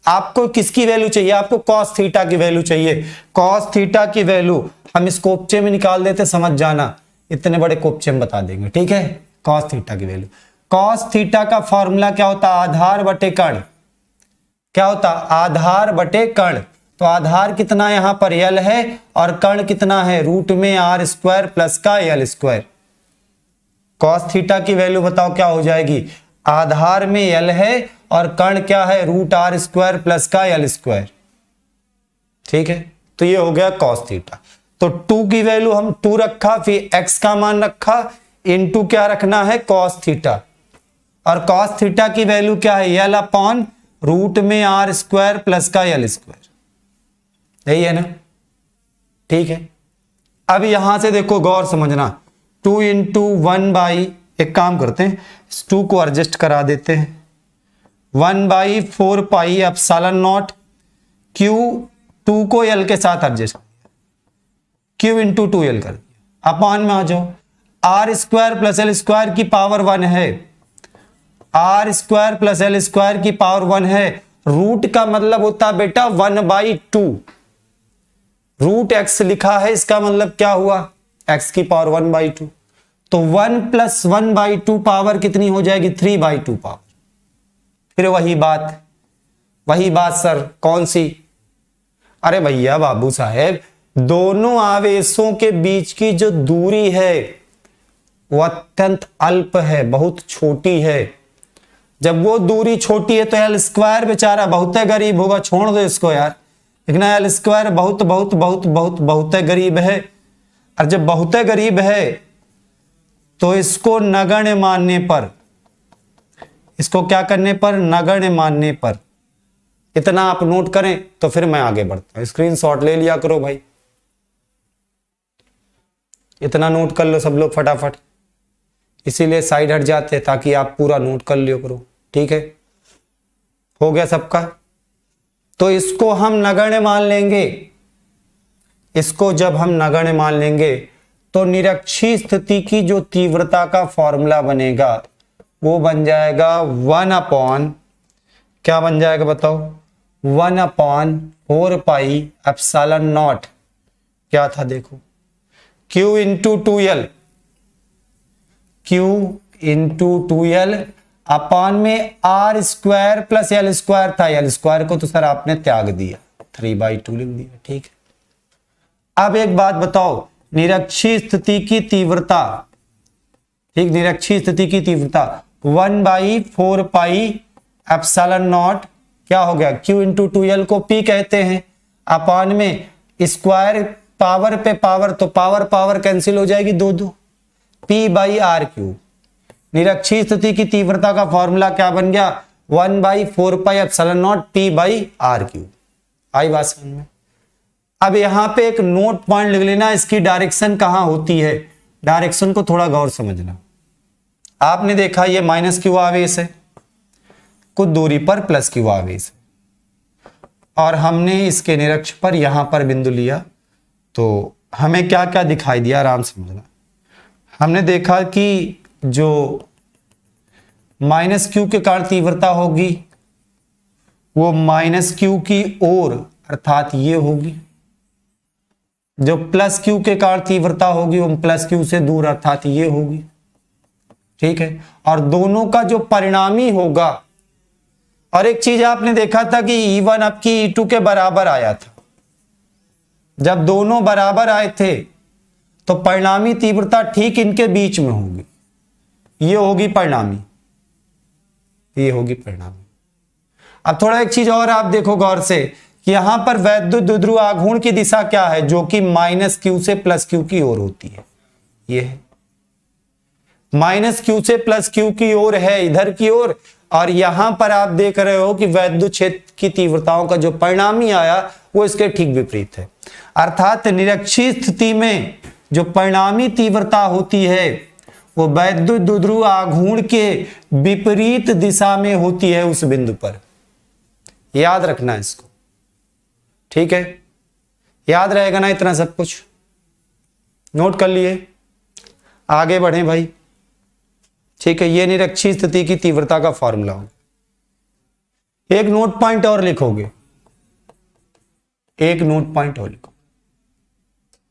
आपको किसकी वैल्यू चाहिए? आपको कॉस थीटा की वैल्यू चाहिए। कॉस थीटा की वैल्यू हम इस कोपचे में निकाल देते, समझ जाना, इतने बड़े कोपचे में बता देंगे, ठीक है? कॉस थीटा की वैल्यू, कॉस थीटा का फॉर्मूला क्या होता? आधार बटे कर्ण। क्या होता? आधार बटे कर्ण। तो आधार कितना यहां पर यल है और कर्ण कितना है? रूट में आर स्क्वायर प्लस का यल स्क्वायर। कॉस थीटा की वैल्यू बताओ क्या हो जाएगी? आधार में यल है और कर्ण क्या है? रूट आर स्क्वायर प्लस का यल स्क्वायर। ठीक है, तो ये हो गया कॉस थीटा। तो 2 की वैल्यू हम 2 रखा, फिर x का मान रखा, इनटू क्या रखना है? Cos theta. और कॉस थीटा की वैल्यू क्या है? यल अपॉन रूट में आर स्क्वायर प्लस का यल स्क्वायर। यही है ना? ठीक है। अब यहां से देखो, गौर समझना, 2 इंटू 1 बाई, एक काम करते हैं, इस 2 को एडजस्ट करा देते हैं, 1 by 4 pi epsilon not Q, 2 को एल के साथ एडजस्ट, क्यू इंटू 2l कर दिया, अपॉन में आ जाओ, R square plus L square की पावर 1 है, R square plus L square की पावर 1 है। रूट का मतलब होता है बेटा 1/2, रूट एक्स लिखा है, इसका मतलब क्या हुआ? एक्स की पावर 1/2। तो 1 प्लस 1/2 पावर कितनी हो जाएगी? 3/2 पावर। फिर वही बात सर, कौन सी? अरे भैया बाबू साहेब, दोनों आवेशों के बीच की जो दूरी है वो अत्यंत अल्प है, बहुत छोटी है। जब वो दूरी छोटी है तो एल स्क्वायर बेचारा बहुत गरीब होगा, छोड़ दो इसको यार, लेकिन एल स्क्वायर बहुत बहुत बहुत बहुत बहुत गरीब है। और जब बहुत गरीब है तो इसको नगण्य मानने पर, इसको क्या करने पर? नगण्य मानने पर। इतना आप नोट करें तो फिर मैं आगे बढ़ता हूं। स्क्रीनशॉट ले लिया करो भाई, इतना नोट कर लो सब लोग फटाफट, इसीलिए साइड हट जाते हैं ताकि आप पूरा नोट कर लियो करो। ठीक है, हो गया सबका? तो इसको हम नगण्य मान लेंगे। इसको जब हम नगण्य मान लेंगे तो निरक्षीय स्थिति की जो तीव्रता का फॉर्मूला बनेगा वो बन जाएगा 1 अपॉन, क्या बन जाएगा बताओ? 1/4 पाई एप्सिलॉन नॉट, क्या था देखो, Q into 2l, Q into 2l upon में R square plus L square था, एल स्क्वायर को तो सर आपने त्याग दिया, 3/2 लिख दिया। ठीक है, अब एक बात बताओ, निरक्षीय स्थिति की तीव्रता, ठीक, निरक्षीय स्थिति की तीव्रता 1/4 पाई एप्सिलॉन नॉट क्या हो गया? Q इंटू 2l को P कहते हैं, अपॉन में स्क्वायर पावर पे पावर, तो पावर पावर कैंसिल हो जाएगी, 2 P/r³। निरक्षीय स्थिति की तीव्रता का फॉर्मूला क्या बन गया? 1/4 पाई एप्सिलॉन नॉट P/r³। आई बात समझ में? अब यहां पे एक नोट पॉइंट लिख लेना, इसकी डायरेक्शन कहां होती है, डायरेक्शन को थोड़ा गौर समझना। आपने देखा ये -q आवेश है, कुछ दूरी पर +q आवेश है, और हमने इसके निरक्ष पर यहां पर बिंदु लिया, तो हमें क्या क्या दिखाई दिया, आराम समझना। हमने देखा कि जो -q के कारण तीव्रता होगी वो -q की ओर अर्थात ये होगी, जो +q के कारण तीव्रता होगी वो +q से दूर अर्थात ये होगी। ठीक है, और दोनों का जो परिणामी होगा, और एक चीज आपने देखा था कि E1 आपकी E2 के बराबर आया था, जब दोनों बराबर आए थे तो परिणामी तीव्रता ठीक इनके बीच में होगी, ये होगी परिणामी, ये होगी परिणामी। अब थोड़ा एक चीज और आप देखो गौर से कि यहां पर वैद्युत द्विध्रुव आघूर्ण की दिशा क्या है, जो कि -q से +q की ओर होती है। ये है -q से +q की ओर है, इधर की ओर। और यहां पर आप देख रहे हो कि वैद्युत क्षेत्र की तीव्रताओं का जो परिणामी आया वो इसके ठीक विपरीत है। अर्थात निरक्षीय स्थिति में जो परिणामी तीव्रता होती है वो वैद्युत द्विध्रुव आघूर्ण के विपरीत दिशा में होती है उस बिंदु पर। याद रखना है इसको, ठीक है? याद रहेगा ना इतना सब कुछ? नोट कर लिए, आगे बढ़े भाई। ठीक है, ये निरक्षीय स्थिति की तीव्रता का फॉर्मूला हो। एक नोट पॉइंट और लिखोगे, एक नोट पॉइंट और लिखो।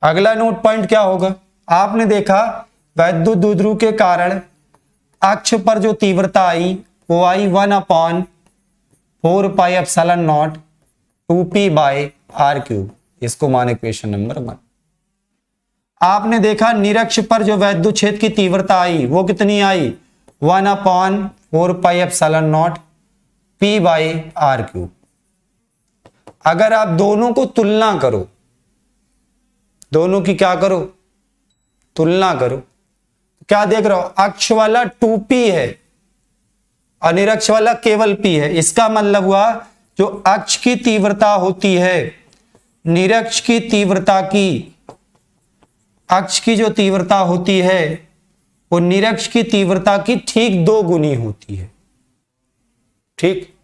अगला नोट पॉइंट क्या होगा? आपने देखा वैद्युत द्विध्रुव के कारण अक्ष पर जो तीव्रता आई वो आई 1/4πε0 2p/r³। इसको माने क्वेश्चन नंबर 1। आपने देखा निरक्ष पर जो वैद्युत क्षेत्र की तीव्रता आई वो कितनी आई? 1/4πε0 p/r³। अगर आप दोनों को तुलना करो, दोनों की क्या करो? तुलना करो। क्या देख रहे हो? अक्ष वाला 2p है और निरक्ष वाला केवल p है। इसका मतलब हुआ जो अक्ष की तीव्रता होती है, निरक्ष की तीव्रता की, अक्ष की जो तीव्रता होती है वो निरक्ष की तीव्रता की ठीक 2 गुनी होती है। ठीक,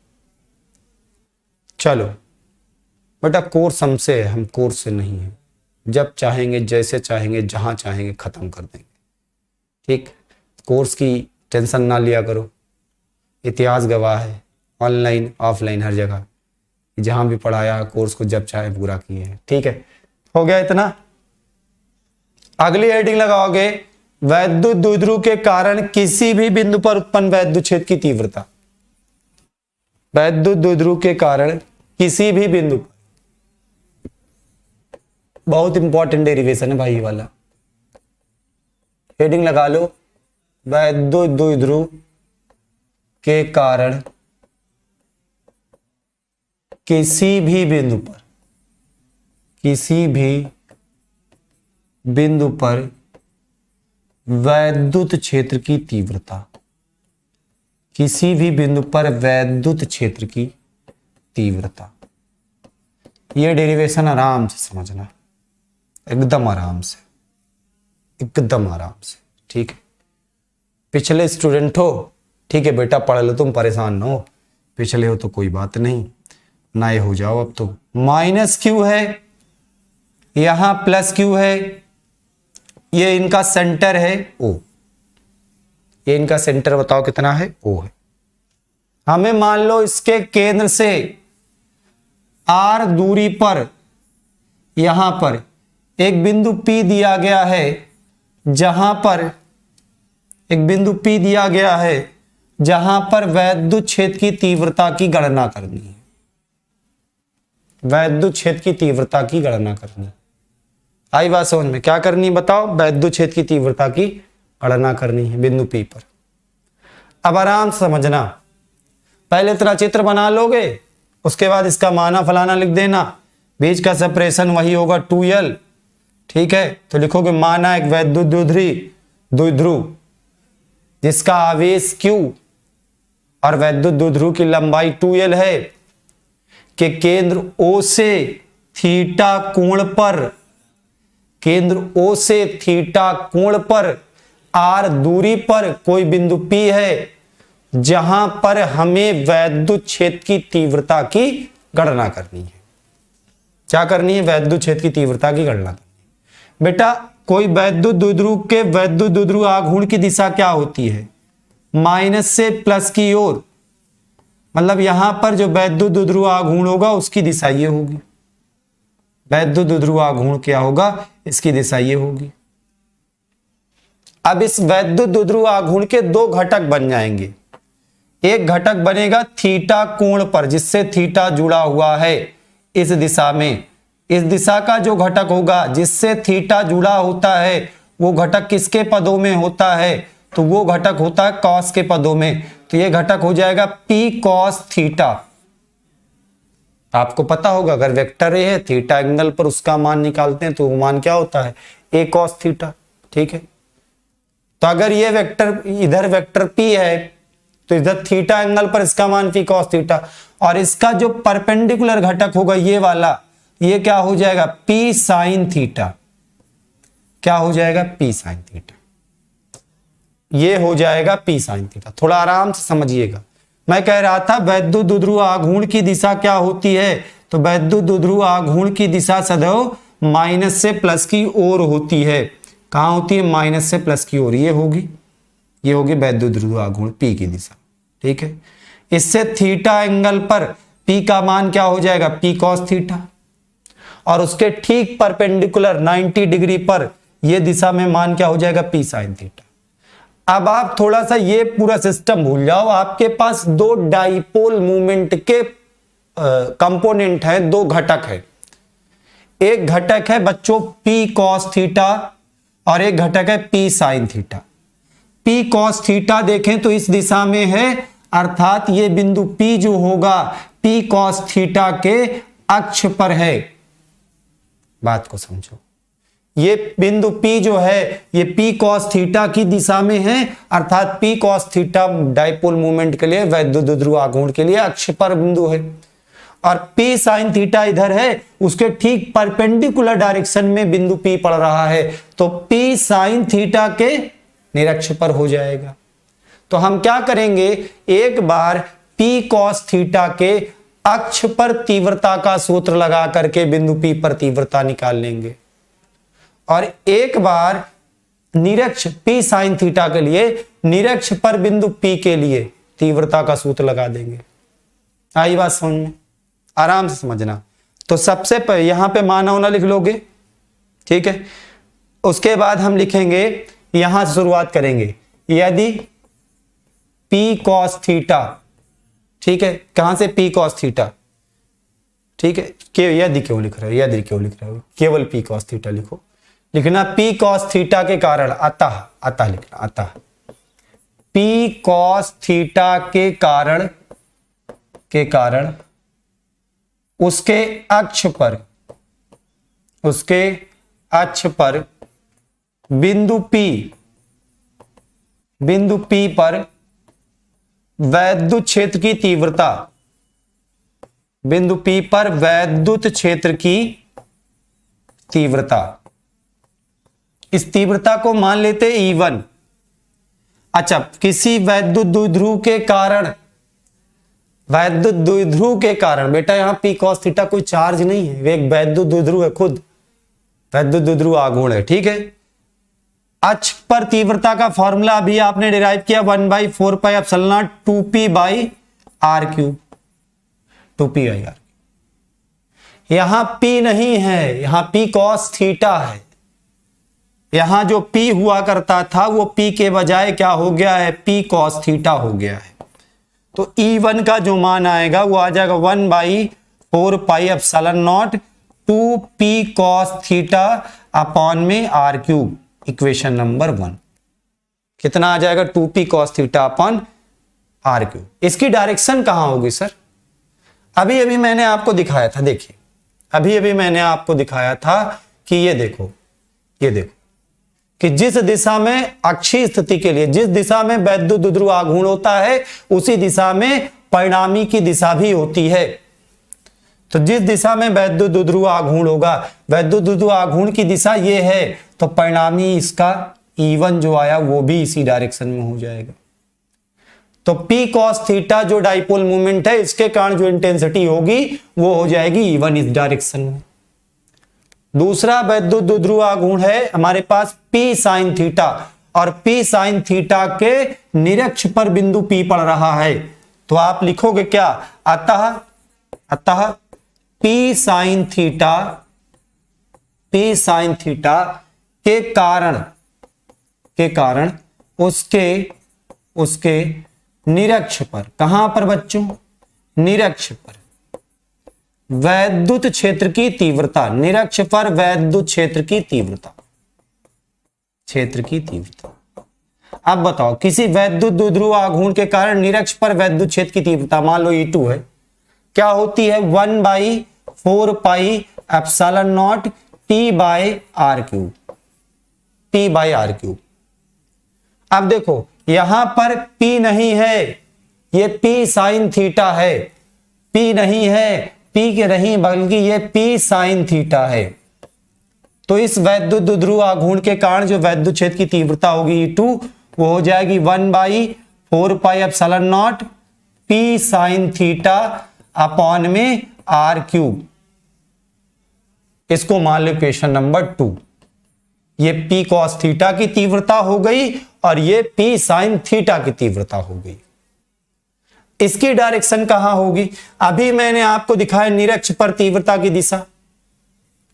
चलो बेटा, कोर्स हमसे है, हम कोर्स से नहीं है। जब चाहेंगे, जैसे चाहेंगे, जहां चाहेंगे खत्म कर देंगे। ठीक, कोर्स की टेंशन ना लिया करो। इतिहास गवाह है, ऑनलाइन ऑफलाइन हर जगह जहां भी पढ़ाया कोर्स को जब चाहे पूरा किए हैं। ठीक है, हो गया इतना। अगली हेडिंग लगाओगे, वैद्युत द्विध्रुव के कारण किसी भी बिंदु पर उत्पन्न वैद्युत क्षेत्र की तीव्रता। वैद्युत द्विध्रुव के कारण किसी भी बिंदु पर, बहुत इंपॉर्टेंट डेरिवेशन है भाई वाला। हेडिंग लगा लो, वैद्युत द्विध्रुव के कारण किसी भी बिंदु पर, किसी भी बिंदु पर वैद्युत क्षेत्र की तीव्रता, किसी भी बिंदु पर वैद्युत क्षेत्र की तीव्रता। ये डेरिवेशन आराम से समझना, एकदम आराम से, एकदम आराम से। ठीक है, पिछले स्टूडेंट हो, ठीक है बेटा, पढ़ लो, तुम परेशान ना हो। पिछले हो तो कोई बात नहीं, नए हो जाओ। अब तो -q है, यहां +q है, ये इनका सेंटर है O। ये इनका सेंटर बताओ कितना है? O है। हमें मान लो इसके केंद्र से R दूरी पर यहां पर एक बिंदु P दिया गया है, जहां पर एक बिंदु P दिया गया है जहां पर वैद्युत क्षेत्र की तीव्रता की गणना करनी है। वैद्युत क्षेत्र की तीव्रता की गणना करनी। आई बात समझ में? क्या करनी बताओ? वैद्युत क्षेत्र की तीव्रता की गणना करनी है बिंदु P पर। अब आराम से समझना, पहले इतना चित्र बना लोगे, उसके बाद इसका माना फलाना लिख देना, बीच का सेपरेशन वही होगा 2l। ठीक है, तो लिखोगे माना एक वैद्युत द्विध्रुव जिसका आवेश q और वैद्युत द्विध्रुव की लंबाई 2l है, के केंद्र O से थीटा कोण पर, केंद्र O से थीटा कोण पर R दूरी पर कोई बिंदु P है जहां पर हमें वैद्युत क्षेत्र की तीव्रता की गणना करनी है। क्या करनी है? वैद्युत क्षेत्र की तीव्रता की गणना करनी है। बेटा, कोई वैद्युत द्विध्रुव के वैद्युत द्विध्रुव आघूर्ण की दिशा क्या होती है? माइनस से प्लस की ओर। मतलब यहां पर जो वैद्युत द्विध्रुव आघूर्ण होगा उसकी दिशा ये होगी। वैद्युत द्विध्रुव आघूर्ण क्या होगा? इसकी दिशा ये होगी। अब इस वैद्युत द्विध्रुव आघूर्ण के 2 घटक बन जाएंगे। एक घटक बनेगा थीटा कोण पर, जिससे थीटा जुड़ा हुआ है इस दिशा में। इस दिशा का जो घटक होगा जिससे थीटा जुड़ा होता है वो घटक किसके पदों में होता है? तो वो घटक होता है कॉस के पदों में। तो ये घटक हो जाएगा p cos थीटा। आपको पता होगा अगर वेक्टर ए है थीटा एंगल पर उसका मान निकालते हैं तो वो मान क्या होता है ए कॉस थीटा। ठीक है, तो अगर ये वेक्टर इधर वेक्टर पी है तो इधर थीटा एंगल पर इसका मान पी कॉस थीटा, और इसका जो परपेंडिकुलर घटक होगा ये वाला, ये क्या हो जाएगा पी साइन थीटा। क्या हो जाएगा पी साइन थीटा, ये हो जाएगा पी साइन थीटा। थोड़ा आराम से समझिएगा। मैं कह रहा था वैद्युत द्विध्रुव आघूर्ण की दिशा क्या होती है, तो वैद्युत द्विध्रुव आघूर्ण की दिशा सदैव माइनस से प्लस की ओर होती है। कहां होती है माइनस से प्लस की ओर, ये होगी वैद्युत द्विध्रुव आघूर्ण पी की दिशा। ठीक है, इससे थीटा एंगल पर पी का मान क्या हो जाएगा पी कॉस थीटा, और उसके ठीक परपेंडिकुलर 90 डिग्री पर यह दिशा में मान क्या हो जाएगा पी साइन थीटा। अब आप थोड़ा सा ये पूरा सिस्टम भूल जाओ। आपके पास दो डाइपोल मूवमेंट के कंपोनेंट हैं, दो घटक है। एक घटक है बच्चों पी कॉस थीटा और एक घटक है P sine theta. P cos theta देखें तो इस दिशा में है, अर्थात ये बिंदु P जो होगा पी कॉस थीटा के अक्ष पर है। बात को समझो, ये बिंदु P जो है ये P cos थीटा की दिशा में है, अर्थात P cos theta dipole movement के लिए वैद्युत द्विध्रुव आघूर्ण के लिए अक्ष पर बिंदु है, और P sin थीटा इधर है, उसके ठीक परपेंडिकुलर डायरेक्शन में बिंदु P पड़ रहा है, तो P sin थीटा के निरक्ष पर हो जाएगा। तो हम क्या करेंगे, एक बार P cos थीटा के अक्ष पर तीव्रता का सूत्र लगा करके बिंदु P पर तीव्रता निकाल लेंगे, और एक बार निरक्ष P sin थीटा के लिए निरक्ष पर बिंदु P के लिए तीव्रता का सूत्र लगा देंगे। आई बात समझ में, आराम से समझना। तो सबसे यहां पे माना होना लिख लोगे, ठीक है। उसके बाद हम लिखेंगे, यहां से शुरुआत करेंगे, यदि P cos थीटा, ठीक है, कहां से P cos थीटा, ठीक है, यदि क्यों लिख रहे हो, यदि क्यों लिख रहे हो, केवल P cos थीटा लिखो, लिखना P cos थीटा के कारण, अतः लिखना, अतः P cos थीटा के कारण उसके अक्ष पर बिंदु P पर वैद्युत क्षेत्र की तीव्रता, बिंदु P पर वैद्युत क्षेत्र की तीव्रता, इस तीव्रता को मान लेते E1। अच्छा, किसी वैद्युत द्विध्रुव के कारण, बेटा यहां P cos थीटा कोई चार्ज नहीं है, वे एक वैद्युत द्विध्रुव है, खुद वैद्युत द्विध्रुव आघूर्ण है, ठीक है। अक्ष पर तीव्रता का फॉर्मूला अभी आपने डिराइव किया 1/4 पाई एप्सिलॉन 2p/r³, 2p/r। यहां P नहीं है, यहां P cos थीटा है। यहां जो P हुआ करता था वो P के बजाय क्या हो गया है, P cos थीटा हो गया है। तो E1 का जो मान आएगा वो आ जाएगा 1/4 pi epsilon nought 2p cos theta upon में r³, इक्वेशन नंबर 1। कितना आ जाएगा, 2p cos theta upon r³। इसकी डायरेक्शन कहां होगी सर, अभी मैंने आपको दिखाया था, देखिए अभी मैंने आपको दिखाया था कि ये देखो कि जिस दिशा में अक्षीय स्थिति के लिए, जिस दिशा में वैद्युत द्विध्रुव आघूर्ण होता है उसी दिशा में परिणामी की दिशा भी होती है। तो जिस दिशा में वैद्युत द्विध्रुव आघूर्ण होगा, वैद्युत द्विध्रुव आघूर्ण की दिशा ये है, तो परिणामी इसका E1 जो आया वो भी इसी डायरेक्शन में हो जाएगा। तो P cos थीटा जो डाइपोल मूवमेंट है, इसके कारण जो इंटेंसिटी होगी वो हो जाएगी E1 इस डायरेक्शन में। दूसरा वैद्युत द्विध्रुव आघूर्ण है हमारे पास P sin थीटा, और P sin थीटा के निरक्ष पर बिंदु P पड़ रहा है, तो आप लिखोगे क्या, अतः P sin थीटा के कारण उसके निरक्ष पर, कहां पर बच्चों, निरक्ष पर वैद्युत क्षेत्र की तीव्रता, निरक्ष पर वैद्युत क्षेत्र की तीव्रता। अब बताओ, किसी वैद्युत द्विध्रुव आघूर्ण के कारण निरक्ष पर वैद्युत क्षेत्र की तीव्रता मान लो E2 है, क्या होती है 1/4πε0 P/r³। P/r³। अब देखो यहां पर P नहीं है, ये P sin थीटा है। P नहीं है, P के नहीं बल्कि ये P sin थीटा है। तो इस वैद्युत द्विध्रुव आघूर्ण के कारण जो वैद्युत क्षेत्र की तीव्रता होगी E2 वो हो जाएगी 1/4πε0 P sin थीटा अपॉन में r³। इसको मान लो इक्वेशन नंबर 2। ये P cos थीटा की तीव्रता हो गई और ये P sin थीटा की तीव्रता हो गई। इसकी डायरेक्शन कहां होगी? अभी मैंने आपको दिखाया निरक्ष पर तीव्रता की दिशा,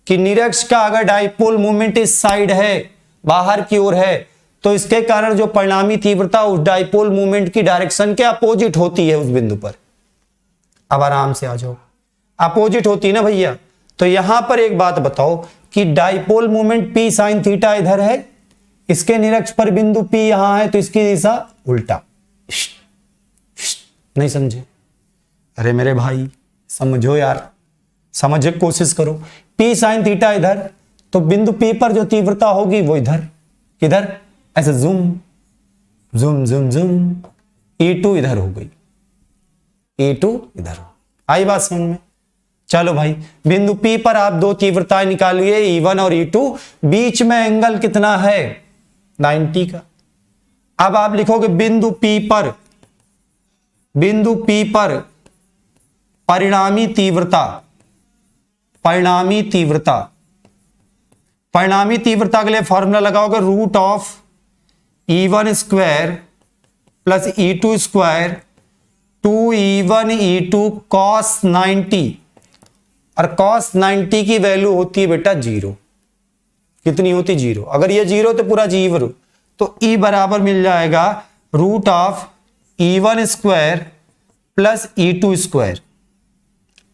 कि निरक्ष का अगर डाइपोल मोमेंट इस साइड है, बाहर की ओर है, तो इसके कारण जो परिणामी तीव्रता उस डाइपोल मोमेंट की डायरेक्शन के अपोजिट होती है उस बिंदु पर। अब आराम से आ जाओ, अपोजिट होती है ना भैया। तो यहां पर एक बात बताओ कि dipole moment P sin theta इधर है, इसके निरक्ष पर बिंदु P यहां है, तो इसकी दिशा उल्टा। नहीं समझे? अरे मेरे भाई समझो यार, समझने की कोशिश करो। P sin थीटा इधर, तो बिंदु P पर जो तीव्रता होगी वो इधर, किधर? ऐसे zoom zoom zoom zoom, E2 इधर हो गई, E2 इधर हो। आई बात समझ में? चलो भाई, बिंदु P पर आप दो तीव्रताएं निकालिए, E1 और E2। बीच में एंगल कितना है? 90 का। अब आप लिखोगे बिंदु P पर परिणामी तीव्रता के लिए फॉर्मूला लगाओगे √E1 square plus E2 square 2E1 E2 cos 90। और cos 90 की वैल्यू होती है बेटा 0। कितनी होती? 0। अगर ये 0 तो पूरा 0, तो E बराबर मिल जाएगा √E1 square plus E2 square.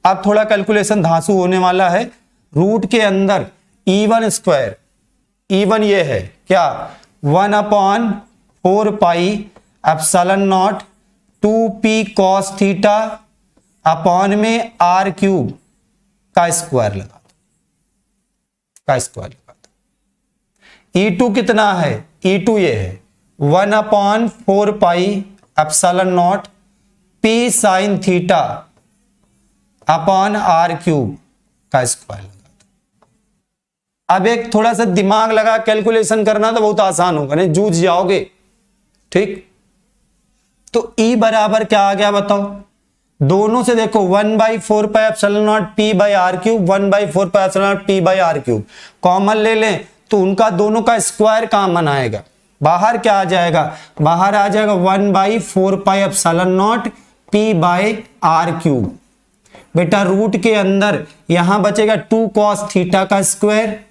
अब थोड़ा कैलकुलेशन धांसू होने वाला है। रूट के अंदर E1 स्क्वायर, E1 ये है क्या? 1/4πε0 2P cos थीटा अपॉन में r³ का स्क्वायर लगा दो। E2 कितना है? E2 ये है 1/4πε0 P sin theta upon r³ का स्क्वायर लगा दो। अब एक थोड़ा सा दिमाग लगा कैलकुलेशन करना तो बहुत आसान होगा, नहीं जूझ जाओगे। ठीक, तो E बराबर क्या आ गया बताओ? दोनों से देखो 1/4πε0 P/r³, 1/4πε0 P/r³ कॉमन ले लें तो उनका दोनों का स्क्वायर कॉमन आएगा। बाहर क्या आ जाएगा? बाहर आ जाएगा 1/4πε0 P/r³। बेटा रूट के अंदर यहां बचेगा 2 cos थीटा का स्क्वायर,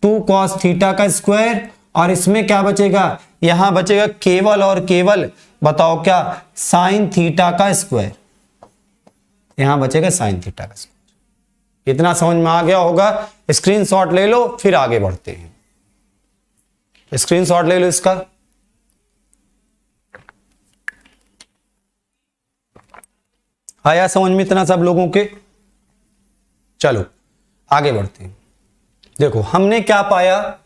2 cos थीटा का स्क्वायर, और इसमें क्या बचेगा? यहां बचेगा केवल और केवल, बताओ क्या? साइन थीटा का स्क्वायर। यहां बचेगा साइन थीटा का स्क्वायर। इतना समझ में आ गया होगा। स्क्रीनशॉट ले लो, फिर आगे बढ़ते हैं। स्क्रीनशॉट ले लो इसका। आया समझ में इतना सब लोगों के? चलो आगे बढ़ते हैं। देखो हमने क्या पाया,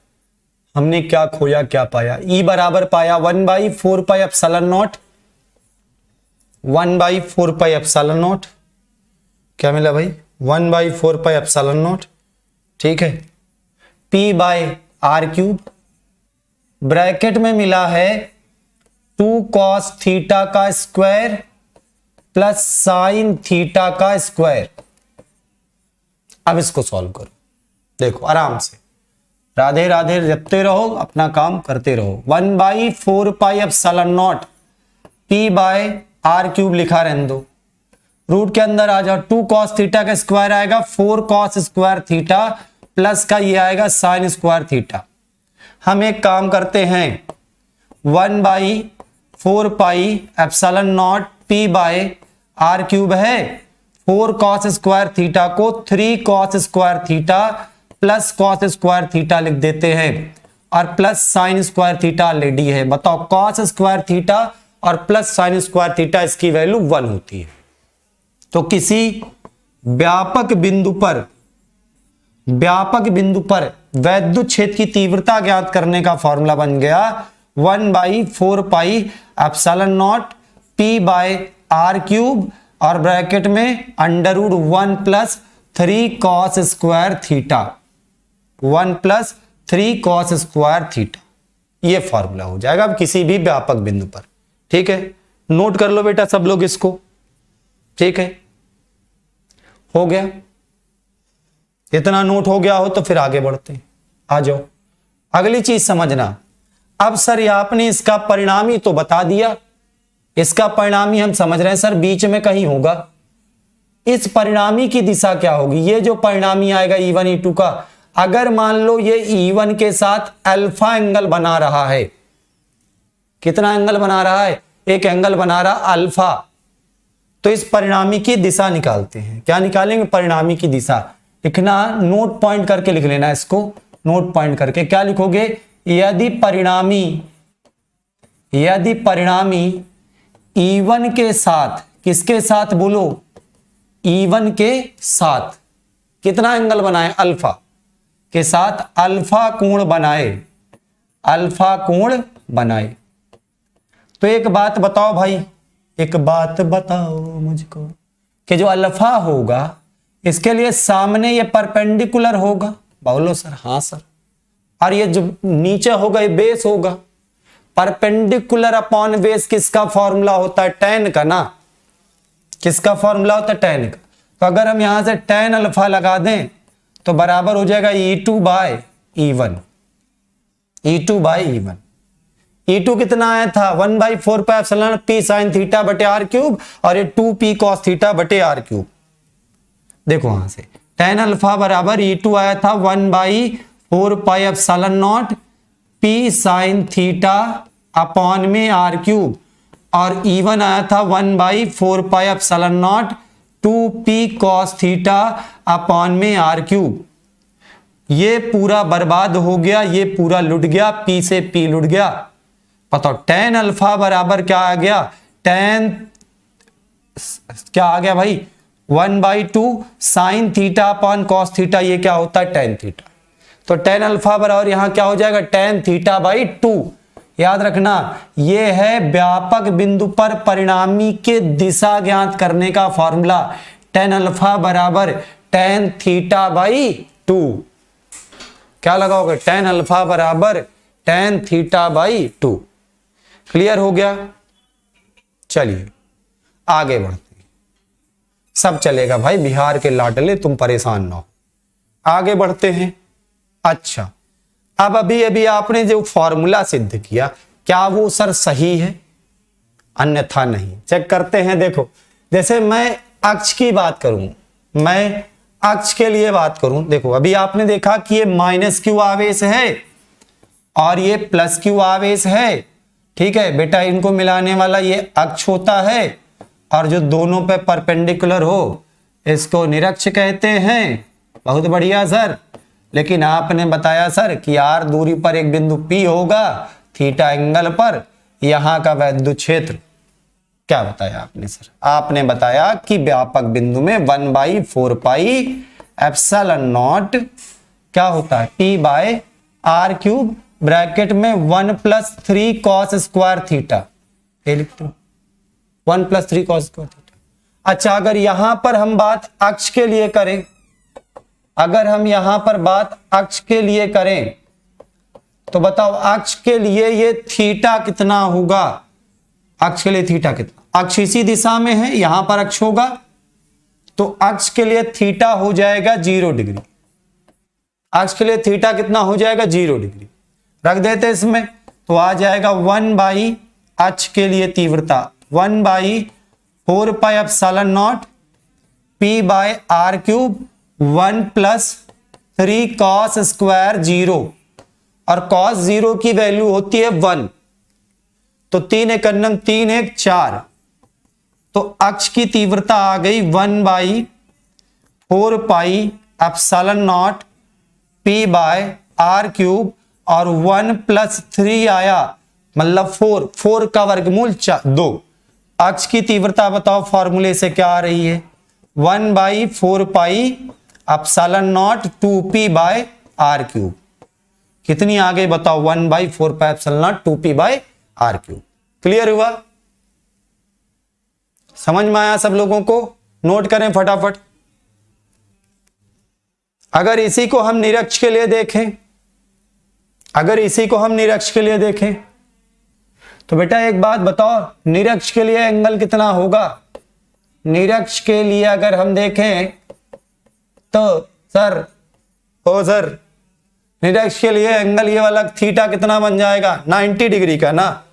हमने क्या खोया, क्या पाया? E बराबर पाया 1/4πε0, 1/4πε0। क्या मिला भाई? 1/4πε0। ठीक है, P/r³। ब्रैकेट में मिला है 2 cos थीटा का स्क्वायर प्लस साइन थीटा का स्क्वायर। अब इसको सॉल्व करो, देखो आराम से, राधे राधे जपते रहो, अपना काम करते रहो। 1/4πε0 P/r³ लिखा रहने दो। रूट के अंदर आ जाओ, 2 cos थीटा का स्क्वायर आएगा 4 cos स्क्वायर थीटा प्लस का ये आएगा साइन स्क्वायर थीटा। हम एक काम करते हैं, 1/4πε0 P/r³ है, 4 cos स्क्वायर थीटा को 3 cos square theta plus cos square theta लिख देते हैं, और plus sine square theta already है। बताओ cos स्क्वायर थीटा और प्लस साइन स्क्वायर थीटा, इसकी वैल्यू 1 होती है। तो किसी व्यापक बिंदु पर वैद्युत क्षेत्र की तीव्रता ज्ञात करने का फॉर्मूला बन गया 1/4πε0 p/r³ और ब्रैकेट में √1 + 3 cos square theta, 1 + 3 cos square theta, ये फॉर्मूला हो जाएगा अब किसी भी व्यापक बिंदु पर। ठीक है, नोट कर लो बेटा सब लोग इसको। ठीक है, हो गया, इतना नोट हो गया हो तो फिर आगे बढ़ते हैं। आ जाओ, अगली चीज समझना। अब सर ये आपने इसका परिणामी तो बता दिया, इसका परिणामी हम समझ रहे हैं सर बीच में कहीं होगा। इस परिणामी की दिशा क्या होगी? ये जो परिणामी आएगा E1 E2 का, अगर मान लो ये E1 के साथ अल्फा एंगल बना रहा है, कितना एंगल बना रहा है? एक एंगल बना रहा अल्फा, तो इस परिणामी की दिशा निकालते हैं। क्या निकालेंगे? परिणामी की दिशा। लिखना, नोट पॉइंट करके लिख लेना इसको, नोट पॉइंट करके। क्या लिखोगे? यदि परिणामी E1 के साथ, किसके साथ बोलो? E1 के साथ कितना एंगल बनाए? अल्फा के साथ अल्फा कोण बनाए। तो एक बात बताओ भाई, एक बात बताओ मुझको कि जो अल्फा होगा इसके लिए सामने ये परपेंडिकुलर होगा। बोलो सर। हाँ सर। और ये जो नीचे होगा ये बेस होगा। परपेंडिकुलर अपॉन बेस किसका फॉर्मूला होता है? tan का ना। किसका फॉर्मूला होता है? tan का। तो अगर हम यहां से tan अल्फा लगा दें तो बराबर हो जाएगा E2/E1। E2 कितना आया था? 1/4πε0 p sin θ/r³ और ये 2p cos θ/r³। देखो वहां से tan अल्फा बराबर E2 आया था 1/4πε0 p sin θ/r³ और E1 आया था 1/4πε0 2p cos θ/r³। ये पूरा बर्बाद हो गया, ये पूरा लुट गया, p से p लुट गया। बताओ tan अल्फा बराबर क्या आ गया? tan क्या आ गया भाई? 1/2 sin θ/ cos θ, ये क्या होता है? tan θ। तो tan अल्फा बराबर यहां क्या हो जाएगा? tan θ/2। याद रखना, ये है व्यापक बिंदु पर परिणामी के दिशा ज्ञात करने का फॉर्मूला। tan अल्फा बराबर tan θ/2। क्या लगाओगे? tan अल्फा बराबर tan θ/2। क्लियर हो गया? चलिए आगे बढ़ते हैं। सब चलेगा भाई, बिहार के लाडले, तुम परेशान ना हो। आगे बढ़ते हैं। अच्छा, अब अभी आपने जो फॉर्मूला सिद्ध किया, क्या वो सर सही है? अन्यथा नहीं। चेक करते हैं। देखो, जैसे मैं अक्ष की बात करूं, मैं अक्ष के लिए बात करूं, देखो अभी आपने देखा कि ये -q आवेश है और ये +q आवेश है। ठीक है बेटा, इनको मिलाने वाला ये अक्ष होता है और जो दोनों पे परपेंडिकुलर हो इसको निरक्ष कहते हैं। बहुत बढ़िया सर। लेकिन आपने बताया सर कि r दूरी पर एक बिंदु P होगा थीटा एंगल पर, यहां का वैद्युत क्षेत्र क्या बताया आपने सर? आपने बताया कि व्यापक बिंदु में 1/4πε0 क्या होता है? p/r³ ब्रैकेट में 1 + 3 cos स्क्वायर थीटा, ये लिखते हो 1 + 3 cos स्क्वायर थीटा। अच्छा, अगर यहां पर हम बात अक्ष के लिए करें, अगर हम यहां पर बात अक्ष के लिए करें तो बताओ अक्ष के लिए ये थीटा कितना होगा? अक्ष के लिए थीटा कितना? अक्ष इसी दिशा में है, यहां पर अक्ष होगा तो अक्ष के लिए थीटा हो जाएगा 0 डिग्री। अक्ष के लिए थीटा कितना हो जाएगा? 0 डिग्री। रख देते इसमें तो आ जाएगा 1/ अक्ष के लिए तीव्रता 1/4πε0 p/r³ 1 + 3 cos स्क्वायर 0 और cos 0 की वैल्यू होती है 1। तो 3 × 3 = 4। तो अक्ष की तीव्रता आ गई 1/4πε0 p/r³ और 1 + 3 आया, मतलब 4 का वर्गमूल 2। अक्ष की तीव्रता बताओ फॉर्मूले से क्या आ रही है? 1/4 epsilon nought 2p by R cube. कितनी आ गई बताओ? 1/4 epsilon nought 2p by R cube. Clear हुआ? समझ में आया सब लोगों को? नोट करें फटाफट। अगर इसी को हम निरक्ष के लिए देखें, अगर इसी को हम निरक्ष के लिए देखें तो बेटा एक बात बताओ, निरक्ष के लिए एंगल कितना होगा? निरक्ष के लिए अगर हम देखें तो सर निरक्ष के लिए एंगल ये वाला थीटा कितना बन जाएगा? 90 डिग्री का ना।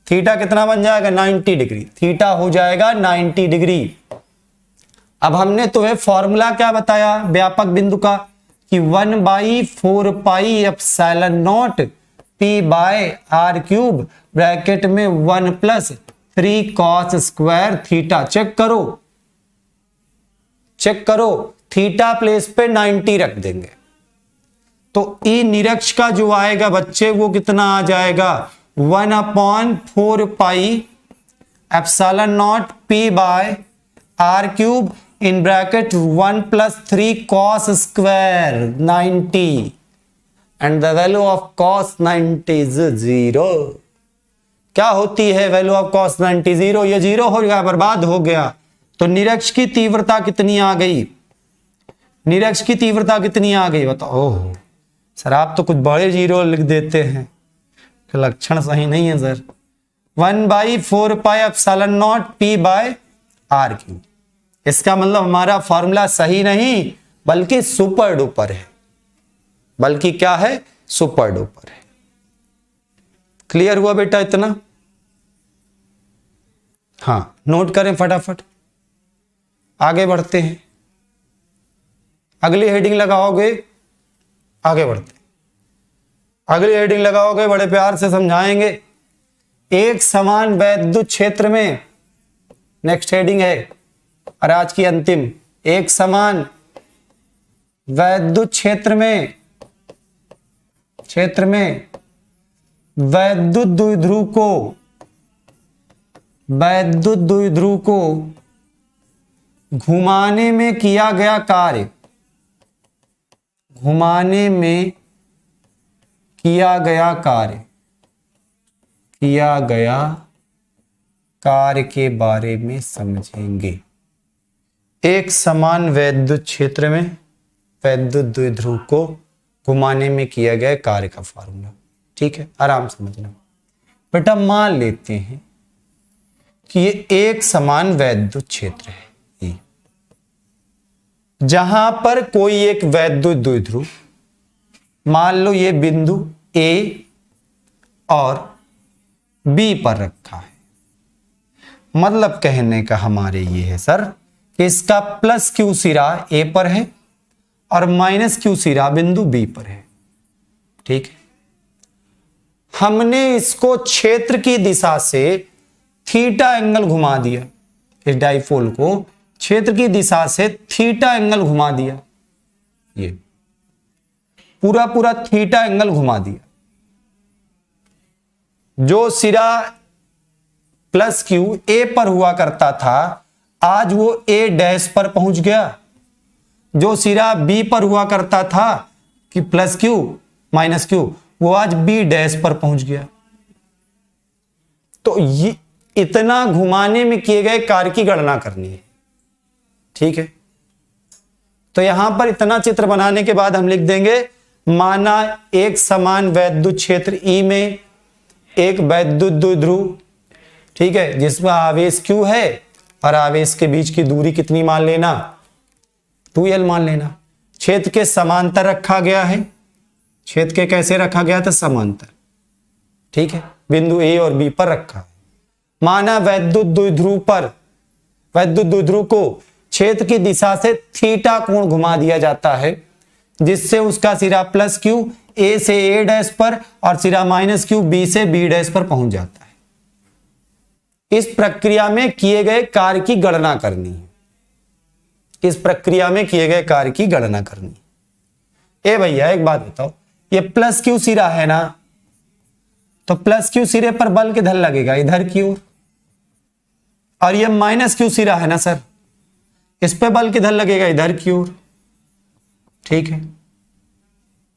थीटा कितना बन जाएगा? 90 डिग्री। थीटा हो जाएगा 90 डिग्री। अब हमने तुम्हें फॉर्मूला क्या बताया व्यापक बिंदु का कि 1/4 epsilon nought p by R cube bracket में 1 + 3 cos स्क्वायर थीटा। चेक करो थीटा प्लेस पे 90 रख देंगे तो ई निरक्ष का जो आएगा बच्चे वो कितना आ जाएगा? 1/4 epsilon nought p by R cube in bracket 1 + 3 cos square 90 and the value of cos 90 is 0। क्या होती है वैल्यू ऑफ cos 90? 0। ये 0 हो गया, बर्बाद हो गया। तो निरक्ष की तीव्रता कितनी आ गई? निरक्ष की तीव्रता कितनी आ गई बताओ? ओह सर आप तो कुछ बड़े 0 लिख देते हैं, लक्षण सही नहीं है sir. 1/4 epsilon nought p by R cube. इसका मतलब हमारा फॉर्मूला सही नहीं बल्कि सुपर डुपर है। बल्कि क्या है? सुपर डुपर है। क्लियर हुआ बेटा इतना? हाँ नोट करें फटाफट, आगे बढ़ते हैं। अगली हेडिंग लगाओगे, आगे बढ़ते हैं। अगली हेडिंग लगाओगे, बड़े प्यार से समझाएंगे। एक समान वैद्युत क्षेत्र में, नेक्स्ट हेडिंग है और आज की अंतिम। एक समान वैद्युत क्षेत्र में वैद्युत द्विध्रुव को घुमाने में किया गया कार्य, घुमाने में किया गया कार्य के बारे में समझेंगे। एक समान वैद्युत क्षेत्र में वैद्युत द्विध्रुव को घुमाने में किया गया कार्य का फार्मूला। ठीक है, आराम समझना बेटा। मान लेते हैं कि ये एक समान वैद्युत क्षेत्र है, ये जहां पर कोई एक वैद्युत द्विध्रुव, मान लो ये बिंदु A और B पर रखा है। मतलब कहने का हमारे ये है सर कि इसका प्लस Q सिरा A पर है और माइनस Q सिरा बिंदु B पर है। ठीक है, हमने इसको क्षेत्र की दिशा से थीटा एंगल घुमा दिया। इस डाइपोल को क्षेत्र की दिशा से थीटा एंगल घुमा दिया, ये पूरा थीटा एंगल घुमा दिया। जो सिरा प्लस Q A पर हुआ करता था आज वो A डैश पर पहुंच गया। जो सिरा B पर हुआ करता था कि प्लस Q माइनस Q, वो आज B डैश पर पहुंच गया। तो ये इतना घुमाने में किए गए कार्य की गणना करनी है। ठीक है, तो यहां पर इतना चित्र बनाने के बाद हम लिख देंगे, माना एक समान वैद्युत क्षेत्र E में एक वैद्युत द्विध्रुव, ठीक है, जिसमें आवेश Q है और आवेश के बीच की दूरी कितनी मान लेना? 2L मान लेना। क्षेत्र के समांतर रखा गया है। क्षेत्र के कैसे रखा गया था? समांतर। ठीक है, बिंदु A और B पर रखा है। माना वैद्युत द्विध्रुव को क्षेत्र की दिशा से थीटा कोण घुमा दिया जाता है, जिससे उसका सिरा प्लस Q A से A डैश पर और सिरा माइनस Q B से B डैश पर पहुंच जाता है। इस प्रक्रिया में किए गए कार्य की गणना करनी है। इस प्रक्रिया में किए गए कार्य की गणना करनी है। ए भैया एक बात बताओ, ये प्लस Q सिरा है ना, तो प्लस Q सिरे पर बल किधर लगेगा? इधर की ओर। और ये माइनस Q सिरा है ना सर, इस पे बल किधर लगेगा, इधर की ओर। ठीक है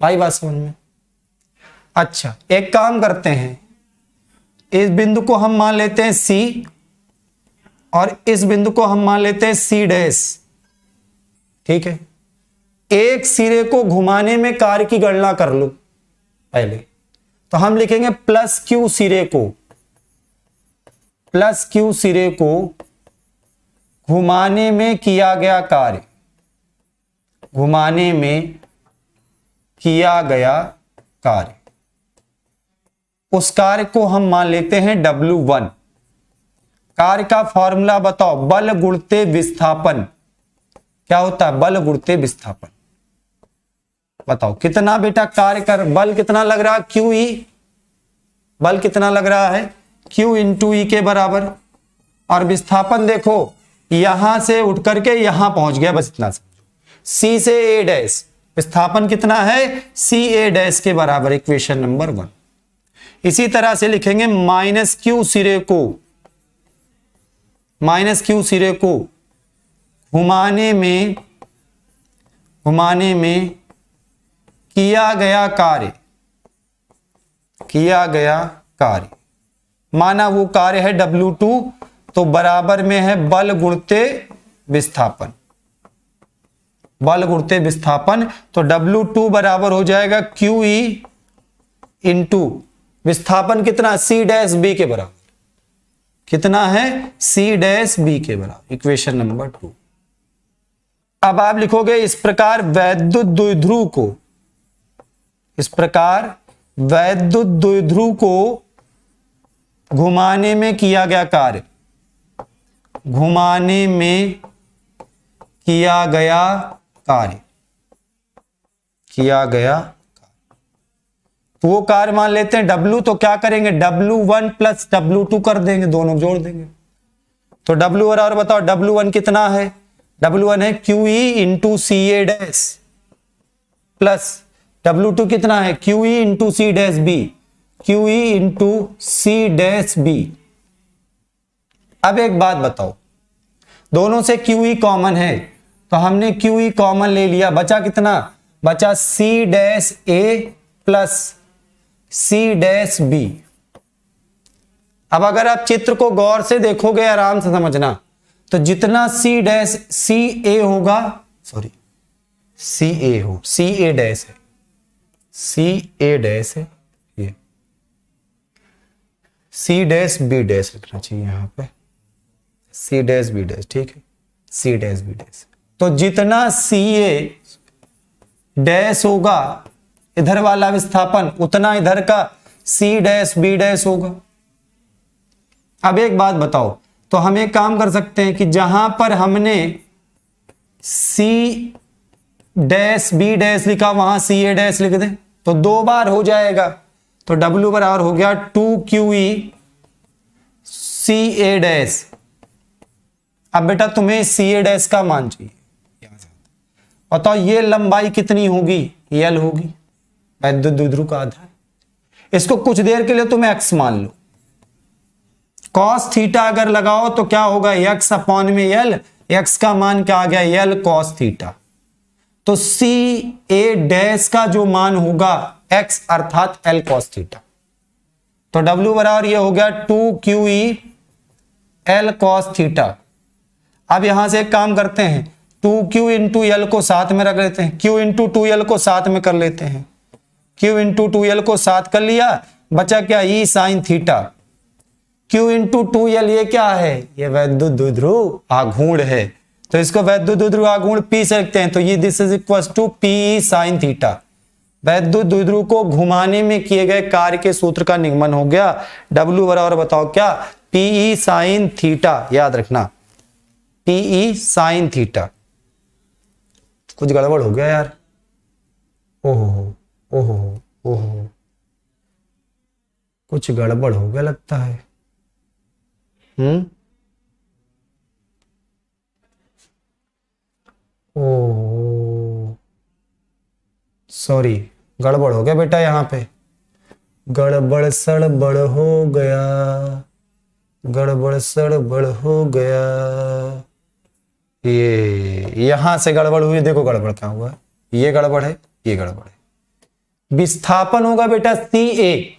भाई, बात समझ में। अच्छा एक काम करते हैं, इस बिंदु को हम मान लेते हैं C और इस बिंदु को हम मान लेते हैं C डैश। ठीक है, एक सिरे को घुमाने में कार्य की गणना कर लो पहले। तो हम लिखेंगे प्लस क्यू सिरे को, प्लस क्यू सिरे को घुमाने में किया गया कार्य, घुमाने में किया गया कार्य, उस कार्य को हम मान लेते हैं W1। कार्य का फॉर्मूला बताओ, बल गुणते विस्थापन। क्या होता है बल गुणते विस्थापन? बताओ कितना बेटा कार्य कर, बल कितना लग रहा है, QE, बल कितना लग रहा है Q इंटू E के बराबर। और विस्थापन देखो यहां से उठ करके यहां पहुंच गया, बस इतना समझो। C से A डैश, विस्थापन कितना है CA डैश के बराबर, इक्वेशन नंबर 1। इसी तरह से लिखेंगे माइनस क्यू सिरे को, माइनस क्यू सिरे को घुमाने में किया गया कार्य, किया गया कार्य, माना वो कार्य है W2, तो बराबर में है बल गुणते विस्थापन, बल गुणते विस्थापन। तो W2 बराबर हो जाएगा QE इंटू विस्थापन कितना C डैश B के बराबर, कितना है C डैश B के बराबर, इक्वेशन नंबर 2। अब आप लिखोगे इस प्रकार वैद्युत द्विध्रुव को, इस प्रकार वैद्युत द्विध्रुव को घुमाने में किया गया कार्य, घुमाने में किया गया कार्य, किया गया कार्य, तो वो कार्य मान लेते हैं W। तो क्या करेंगे W1 प्लस W2 कर देंगे, दोनों जोड़ देंगे। तो W बराबर बताओ W1 कितना है, W1 है QE into CA dash, plus W2 कितना है QE into C dash B, QE into C dash B। अब एक बात बताओ, दोनों से QE कॉमन है, तो हमने QE कॉमन ले लिया, बचा कितना, बचा C dash A plus C dash B। अब अगर आप चित्र को गौर से देखोगे, आराम से समझना, तो जितना C डैश CA होगा, सॉरी CA हो, CA डैश है, CA डैश है, ये C डैश B डैश लिखना चाहिए यहां पे, C डैश B डैश। ठीक है, C डैश B डैश। तो जितना CA डैश होगा इधर वाला विस्थापन, उतना इधर का C डैश B डैश होगा। अब एक बात बताओ, तो हम एक काम कर सकते हैं कि जहां पर हमने C डैश B डैश लिखा वहां CA डैश लिख दें, तो 2 बार हो जाएगा। तो W बराबर हो गया 2QE CA डैश। अब बेटा तुम्हें CA डैश का मान चाहिए, बताओ ये लंबाई कितनी होगी, L होगी, वैद्युत द्विध्रुव का आधा है। इसको कुछ देर के लिए तुम X मान लो, cos थीटा अगर लगाओ तो क्या होगा X अपॉन में L, X का मान क्या आ गया L cos थीटा। तो CA डैश का जो मान होगा X अर्थात L cos थीटा। तो W बराबर ये हो गया 2QE L cos थीटा। अब यहां से एक काम करते हैं, 2Q इंटू L को साथ में रख लेते हैं, Q इंटू 2L को साथ में कर लेते हैं, Q इंटू 2L को साथ कर लिया, बचा क्या E sine theta. Q into 2L ये क्या है, ये वैद्युत द्विध्रुव आघूर्ण है, तो इसको वैद्युत द्विध्रुव आघूर्ण P से लिखते हैं। तो ये this is equal to PE sine theta. वैद्युत द्विध्रुव को घुमाने में किए गए कार्य के सूत्र का निगमन हो गया। W बराबर बताओ क्या, PE साइन थीटा, याद रखना PE साइन थीटा। कुछ गड़बड़ हो गया यार, ओहो ओहो ओहो, कुछ गड़बड़ हो गया लगता है। ओह सॉरी, गड़बड़ हो गया बेटा, यहाँ पे गड़बड़ सड़बड़ हो गया, गड़बड़ सड़बड़ हो गया, ये यहां से गड़बड़ हुई, देखो गड़बड़ क्या हुआ है, ये गड़बड़ है, ये गड़बड़ है। विस्थापन होगा बेटा सी ए,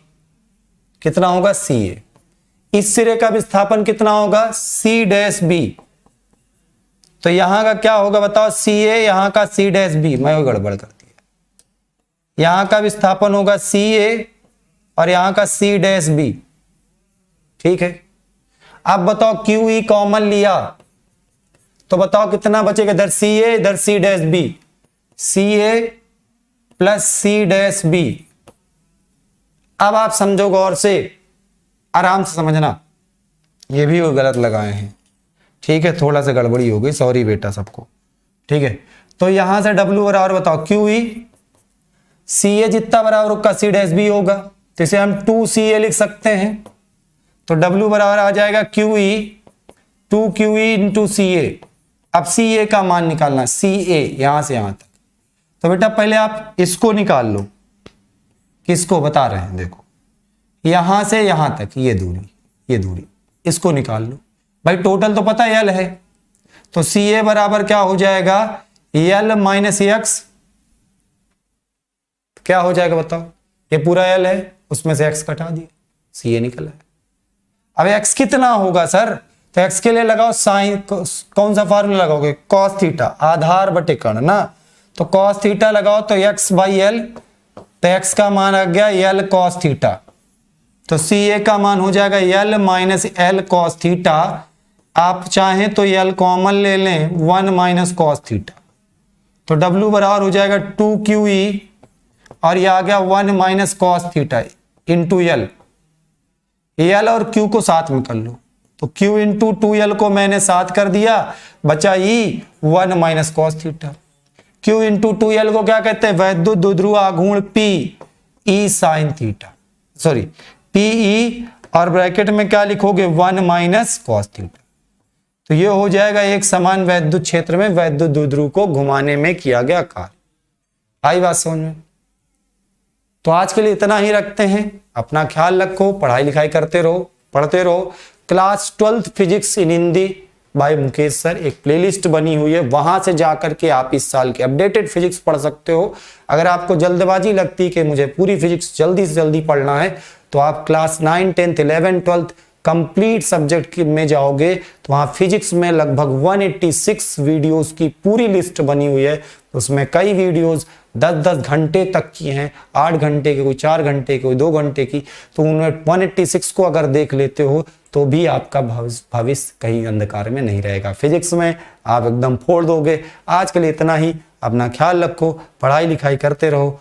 कितना होगा सी ए। इस सिरे का विस्थापन कितना होगा सी डैश बी। तो यहां का क्या होगा बताओ, सी ए, यहां का सी डैश बी, मैं वो गड़बड़ कर दिया। यहां का विस्थापन होगा सी ए और यहां का सी डैश बी, ठीक है। अब बताओ क्यू ई कॉमन लिया तो बताओ कितना बचेगा, इधर सी ए इधर सी डैश बी, सी ए प्लस सी डैश बी। अब आप समझो गौर से, आराम से समझना, ये भी वो गलत लगाए हैं, ठीक है, थोड़ा सा गड़बड़ी हो गई, सॉरी बेटा सबको, ठीक है। तो यहां से W बराबर बताओ क्यू ई, सी ए जितना बराबर उसका सी डैश बी होगा, तो इसे हम 2CA लिख सकते हैं। तो W बराबर आ जाएगा क्यू ई 2QE इंटू सी ए। अब सी ए का मान निकालना, सी ए यहां से यहां तक। तो बेटा पहले आप इसको निकाल लो, किसको बता रहे हैं, देखो यहां से यहां तक ये दूरी इसको निकाल लो भाई, टोटल तो पता है L है, तो सी ए बराबर क्या हो जाएगा L माइनस एक्स, क्या हो जाएगा बताओ, ये पूरा L है उसमें से x कटा दिया, सी ए निकला है। अब x कितना होगा सर, तो x के लिए लगाओ साइन, कौन सा फार्मूला लगाओगे, कॉस थीटा, आधार बटे कर्ण ना, तो कॉस थीटा लगाओ तो x बाई एल, तो x का मान आ गया L कॉस थीटा, तो सी ए का मान हो जाएगा L minus L cos theta. आप चाहें तो L कॉमन ले लें, 1 माइनस कॉस थीटा, तो W बराबर हो जाएगा 2QE और ये आ गया 1 minus cos theta into L. L और Q को साथ में कर लो, तो Q इंटू 2L को मैंने साथ कर दिया, बचा E 1 minus cos theta. Q into 2L को क्या कहते हैं, वैद्युत द्विध्रुव आघूर्ण P E sine theta, sorry PE, और ब्रैकेट में क्या लिखोगे 1 माइनस कॉस थीटा। तो ये हो जाएगा एक समान वैद्युत क्षेत्र में वैद्युत द्विध्रुव को घुमाने में किया गया कार्य। आई बात समझ में? तो आज के लिए इतना ही रखते हैं, अपना ख्याल रखो, पढ़ाई लिखाई करते रहो, पढ़ते रहो। Class 12th physics in Hindi by Mukesh sir, एक प्लेलिस्ट बनी हुई है, वहां से जाकर के आप इस साल के अपडेटेड फिजिक्स पढ़ सकते हो। अगर आपको जल्दबाजी लगती कि मुझे पूरी फिजिक्स जल्दी से जल्दी पढ़ना है, तो आप class 9, 10th, 11, 12th complete subject में जाओगे तो वहां फिजिक्स में लगभग 186 वीडियोस की पूरी लिस्ट बनी हुई है। उसमें कई वीडियोस 10-10 घंटे तक की हैं, 8 घंटे की, कोई 4 घंटे की, कोई 2 घंटे की। तो उनमें 186 को अगर देख लेते हो तो भी आपका भविष्य कहीं अंधकार में नहीं रहेगा। फिजिक्स में आप एकदम फोड़ दोगे। आज के लिए इतना ही, अपना ख्याल रखो, पढ़ाई लिखाई करते रहो।